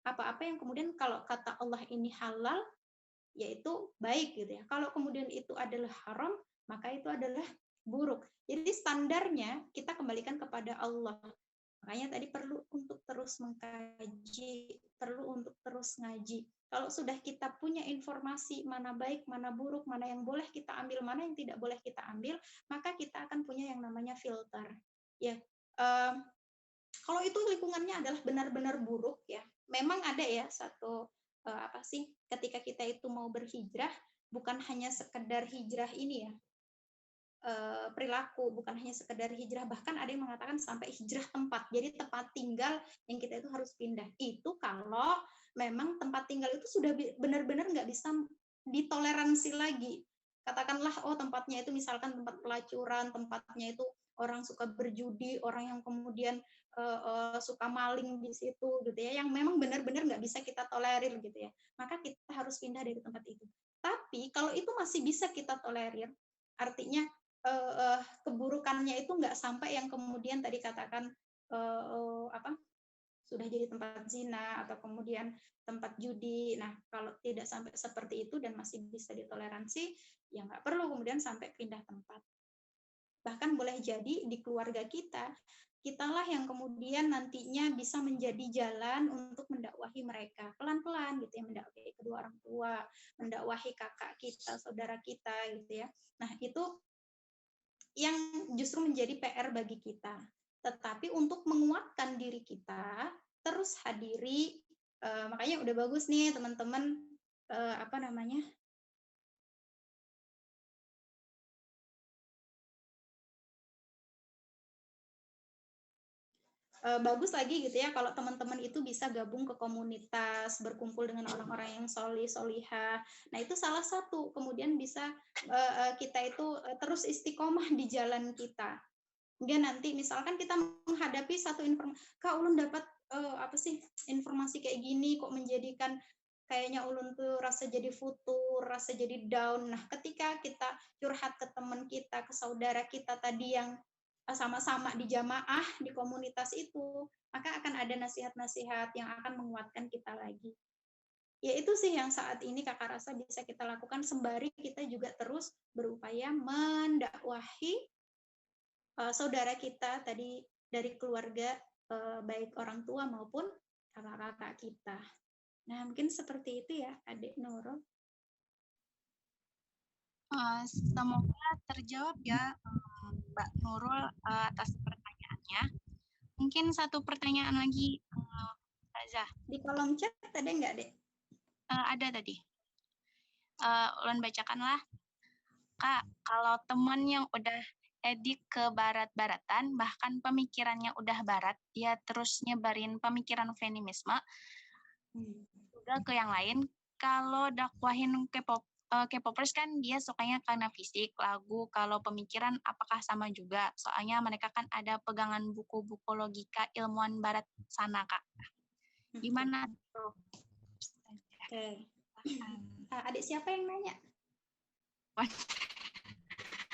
apa-apa yang kemudian kalau kata Allah ini halal, yaitu baik gitu ya. Kalau kemudian itu adalah haram, maka itu adalah buruk. Jadi standarnya kita kembalikan kepada Allah. Makanya tadi perlu untuk terus mengkaji, perlu untuk terus ngaji. Kalau sudah kita punya informasi mana baik, mana buruk, mana yang boleh kita ambil, mana yang tidak boleh kita ambil, maka kita akan punya yang namanya filter. Ya, kalau itu lingkungannya adalah benar-benar buruk ya, memang ada ya satu ketika kita itu mau berhijrah, bukan hanya sekedar hijrah ini ya, perilaku, bukan hanya sekedar hijrah, bahkan ada yang mengatakan sampai hijrah tempat, jadi tempat tinggal yang kita itu harus pindah. Itu kalau memang tempat tinggal itu sudah benar-benar nggak bisa ditoleransi lagi. Katakanlah, oh tempatnya itu misalkan tempat pelacuran, tempatnya itu orang suka berjudi, orang yang kemudian suka maling di situ gitu ya, yang memang benar-benar nggak bisa kita tolerir gitu ya, maka kita harus pindah dari tempat itu. Tapi kalau itu masih bisa kita tolerir, artinya keburukannya itu nggak sampai yang kemudian tadi katakan sudah jadi tempat zina atau kemudian tempat judi. Nah, kalau tidak sampai seperti itu dan masih bisa ditoleransi, ya nggak perlu kemudian sampai pindah tempat. Bahkan boleh jadi di keluarga kita kitalah yang kemudian nantinya bisa menjadi jalan untuk mendakwahi mereka pelan-pelan gitu ya, mendakwahi kedua orang tua, mendakwahi kakak kita, saudara kita gitu ya. Nah, itu yang justru menjadi PR bagi kita. Tetapi untuk menguatkan diri kita, terus hadiri, makanya udah bagus nih teman-teman, apa namanya, bagus lagi gitu ya kalau teman-teman itu bisa gabung ke komunitas, berkumpul dengan orang-orang yang solihah. Nah, itu salah satu kemudian bisa kita itu terus istiqomah di jalan kita. Hingga nanti misalkan kita menghadapi satu informasi, Kak Ulun dapat apa sih informasi kayak gini kok menjadikan kayaknya Ulun tuh rasa jadi futur, rasa jadi down. Nah, ketika kita curhat ke teman kita, ke saudara kita tadi yang sama-sama di jamaah, di komunitas itu, maka akan ada nasihat-nasihat yang akan menguatkan kita lagi. Ya itu sih yang saat ini kakak rasa bisa kita lakukan sembari kita juga terus berupaya mendakwahi saudara kita tadi dari keluarga, baik orang tua maupun kakak-kakak kita. Nah, mungkin seperti itu ya, Adik Nurul. Semoga terjawab ya Mbak Nurul atas pertanyaannya. Mungkin satu pertanyaan lagi, Ustazah. Di kolom chat ada nggak, Dek? Ada tadi. Ulun bacakanlah. Kak, kalau teman yang udah edik ke barat-baratan, bahkan pemikirannya udah barat, dia terus nyebarin pemikiran feminisme, juga ke yang lain, kalau dakwahin K-popers kan dia sukanya karena fisik, lagu, kalau pemikiran apakah sama juga? Soalnya mereka kan ada pegangan buku-buku logika ilmuwan barat sana, Kak. Gimana tuh? Oke. Adik siapa yang nanya?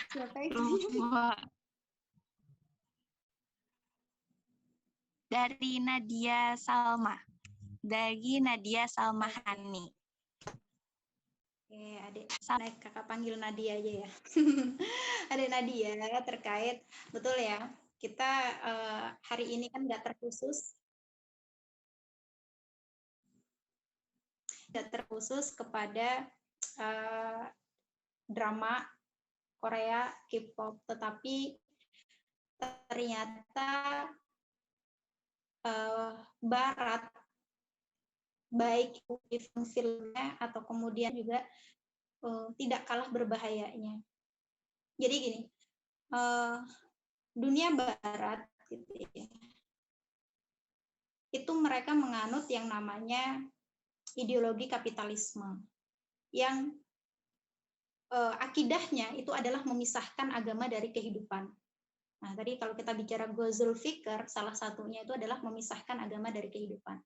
Siapa yang nanya? Dari Nadia Salma. Dari Nadia Salmahani. Oke, Adik, kakak panggil Nadia aja ya. Adik Nadia terkait, betul ya, kita hari ini kan nggak terkhusus kepada drama Korea, K-pop, tetapi ternyata Barat, baik di filmnya atau kemudian juga tidak kalah berbahayanya. Jadi gini, dunia Barat gitu ya, itu mereka menganut yang namanya ideologi kapitalisme, yang akidahnya itu adalah memisahkan agama dari kehidupan. Nah, tadi kalau kita bicara Ghazul Fikr, salah satunya itu adalah memisahkan agama dari kehidupan.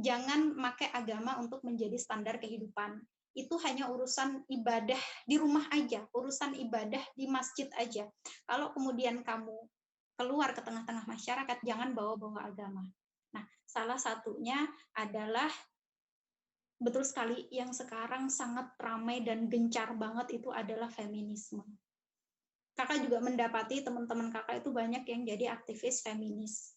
Jangan pakai agama untuk menjadi standar kehidupan. Itu hanya urusan ibadah di rumah aja, urusan ibadah di masjid aja. Kalau kemudian kamu keluar ke tengah-tengah masyarakat, jangan bawa-bawa agama. Nah, salah satunya adalah, betul sekali, yang sekarang sangat ramai dan gencar banget itu adalah feminisme. Kakak juga mendapati teman-teman kakak itu banyak yang jadi aktivis feminis.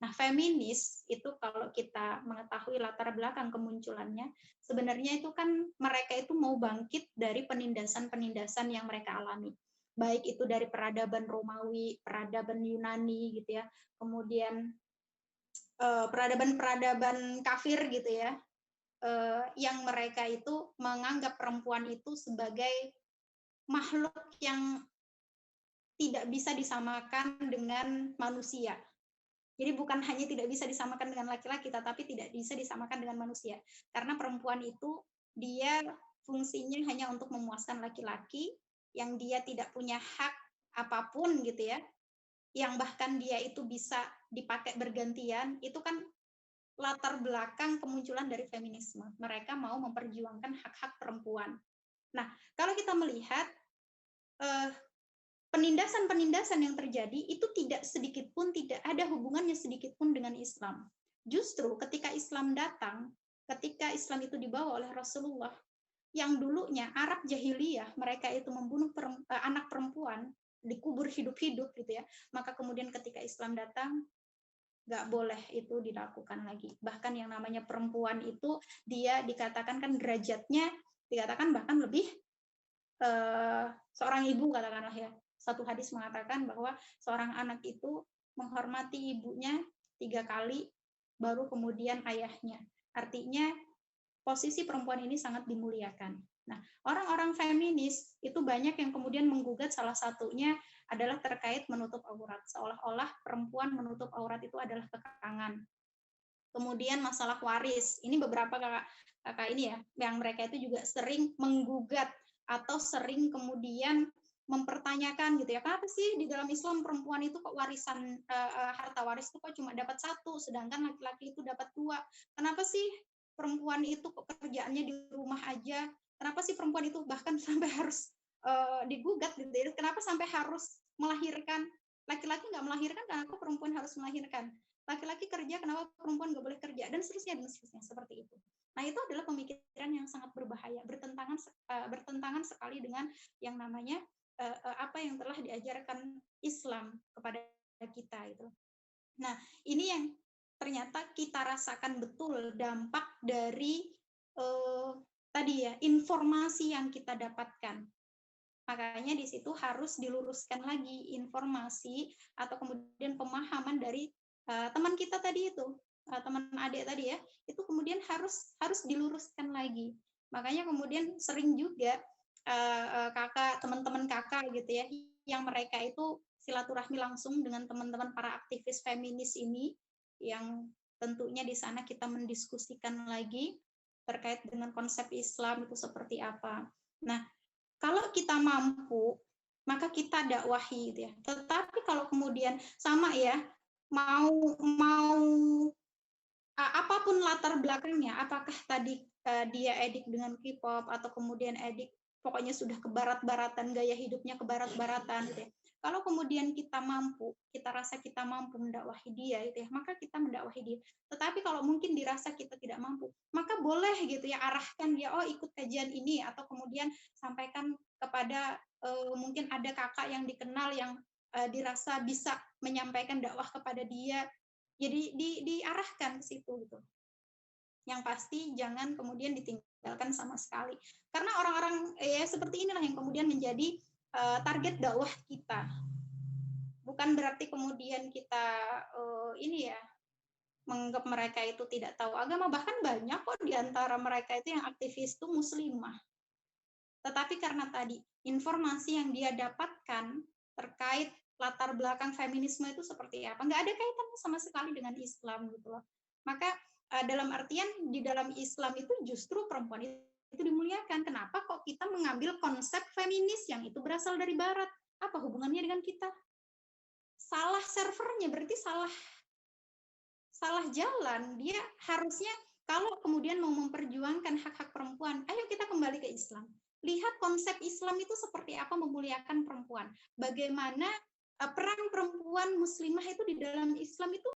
Nah, feminis itu kalau kita mengetahui latar belakang kemunculannya, sebenarnya itu kan mereka itu mau bangkit dari penindasan-penindasan yang mereka alami. Baik itu dari peradaban Romawi, peradaban Yunani gitu ya, kemudian peradaban-peradaban kafir gitu ya, yang mereka itu menganggap perempuan itu sebagai makhluk yang tidak bisa disamakan dengan manusia. Jadi bukan hanya tidak bisa disamakan dengan laki-laki, tetapi tidak bisa disamakan dengan manusia. Karena perempuan itu dia fungsinya hanya untuk memuaskan laki-laki, yang dia tidak punya hak apapun gitu ya, yang bahkan dia itu bisa dipakai bergantian, itu kan latar belakang kemunculan dari feminisme. Mereka mau memperjuangkan hak-hak perempuan. Nah, kalau kita melihat penindasan-penindasan yang terjadi itu tidak sedikit pun, tidak ada hubungannya sedikit pun dengan Islam. Justru ketika Islam datang, ketika Islam itu dibawa oleh Rasulullah, yang dulunya Arab jahiliyah, mereka itu membunuh anak perempuan, dikubur hidup-hidup gitu ya. Maka kemudian ketika Islam datang, nggak boleh itu dilakukan lagi. Bahkan yang namanya perempuan itu dia dikatakan kan derajatnya dikatakan bahkan lebih seorang ibu katakanlah ya. Satu hadis mengatakan bahwa seorang anak itu menghormati ibunya 3 kali baru kemudian ayahnya. Artinya posisi perempuan ini sangat dimuliakan. Nah, orang-orang feminis itu banyak yang kemudian menggugat, salah satunya adalah terkait menutup aurat. Seolah-olah perempuan menutup aurat itu adalah kekangan. Kemudian masalah waris. Ini beberapa kakak ini ya, yang mereka itu juga sering menggugat atau sering kemudian mempertanyakan gitu ya, kenapa sih di dalam Islam perempuan itu kok warisan harta waris itu kok cuma dapat 1, sedangkan laki-laki itu dapat 2. Kenapa sih perempuan itu kok kerjaannya di rumah aja? Kenapa sih perempuan itu bahkan sampai harus digugat gitu ya? Kenapa sampai harus melahirkan? Laki-laki nggak melahirkan, kenapa perempuan harus melahirkan? Laki-laki kerja, kenapa perempuan nggak boleh kerja? Dan seterusnya seperti itu. Nah, itu adalah pemikiran yang sangat berbahaya, bertentangan sekali dengan yang namanya apa yang telah diajarkan Islam kepada kita itu. Nah, ini yang ternyata kita rasakan betul dampak dari tadi ya, informasi yang kita dapatkan. Makanya di situ harus diluruskan lagi informasi atau kemudian pemahaman dari teman kita tadi itu, teman adik tadi ya, itu kemudian harus diluruskan lagi. Makanya kemudian sering juga teman-teman kakak gitu ya, yang mereka itu silaturahmi langsung dengan teman-teman para aktivis feminis ini, yang tentunya di sana kita mendiskusikan lagi terkait dengan konsep Islam itu seperti apa. Nah, kalau kita mampu, maka kita dakwahi gitu ya. Tetapi kalau kemudian sama ya, mau apapun latar belakangnya, apakah tadi dia edik dengan K-pop atau kemudian edik pokoknya sudah kebarat-baratan, gaya hidupnya kebarat-baratan gitu ya. Kalau kemudian kita mampu, kita rasa kita mampu mendakwahi dia gitu ya, maka kita mendakwahi dia. Tetapi kalau mungkin dirasa kita tidak mampu, maka boleh gitu ya, arahkan dia, oh ikut kajian ini, atau kemudian sampaikan kepada mungkin ada kakak yang dikenal yang dirasa bisa menyampaikan dakwah kepada dia. Jadi diarahkan ke situ gitu. Yang pasti jangan kemudian ditinggalkan sama sekali. Karena orang-orang seperti inilah yang kemudian menjadi target dakwah kita. Bukan berarti kemudian kita ini ya menganggap mereka itu tidak tahu agama, bahkan banyak kok di antara mereka itu yang aktivis itu muslimah. Tetapi karena tadi informasi yang dia dapatkan terkait latar belakang feminisme itu seperti apa, nggak ada kaitannya sama sekali dengan Islam gitu loh. Maka dalam artian di dalam Islam itu justru perempuan itu dimuliakan. Kenapa kok kita mengambil konsep feminis yang itu berasal dari Barat? Apa hubungannya dengan kita? Salah servernya, berarti salah jalan. Dia harusnya kalau kemudian mau memperjuangkan hak-hak perempuan, ayo kita kembali ke Islam. Lihat konsep Islam itu seperti apa memuliakan perempuan. Bagaimana peran perempuan muslimah itu di dalam Islam itu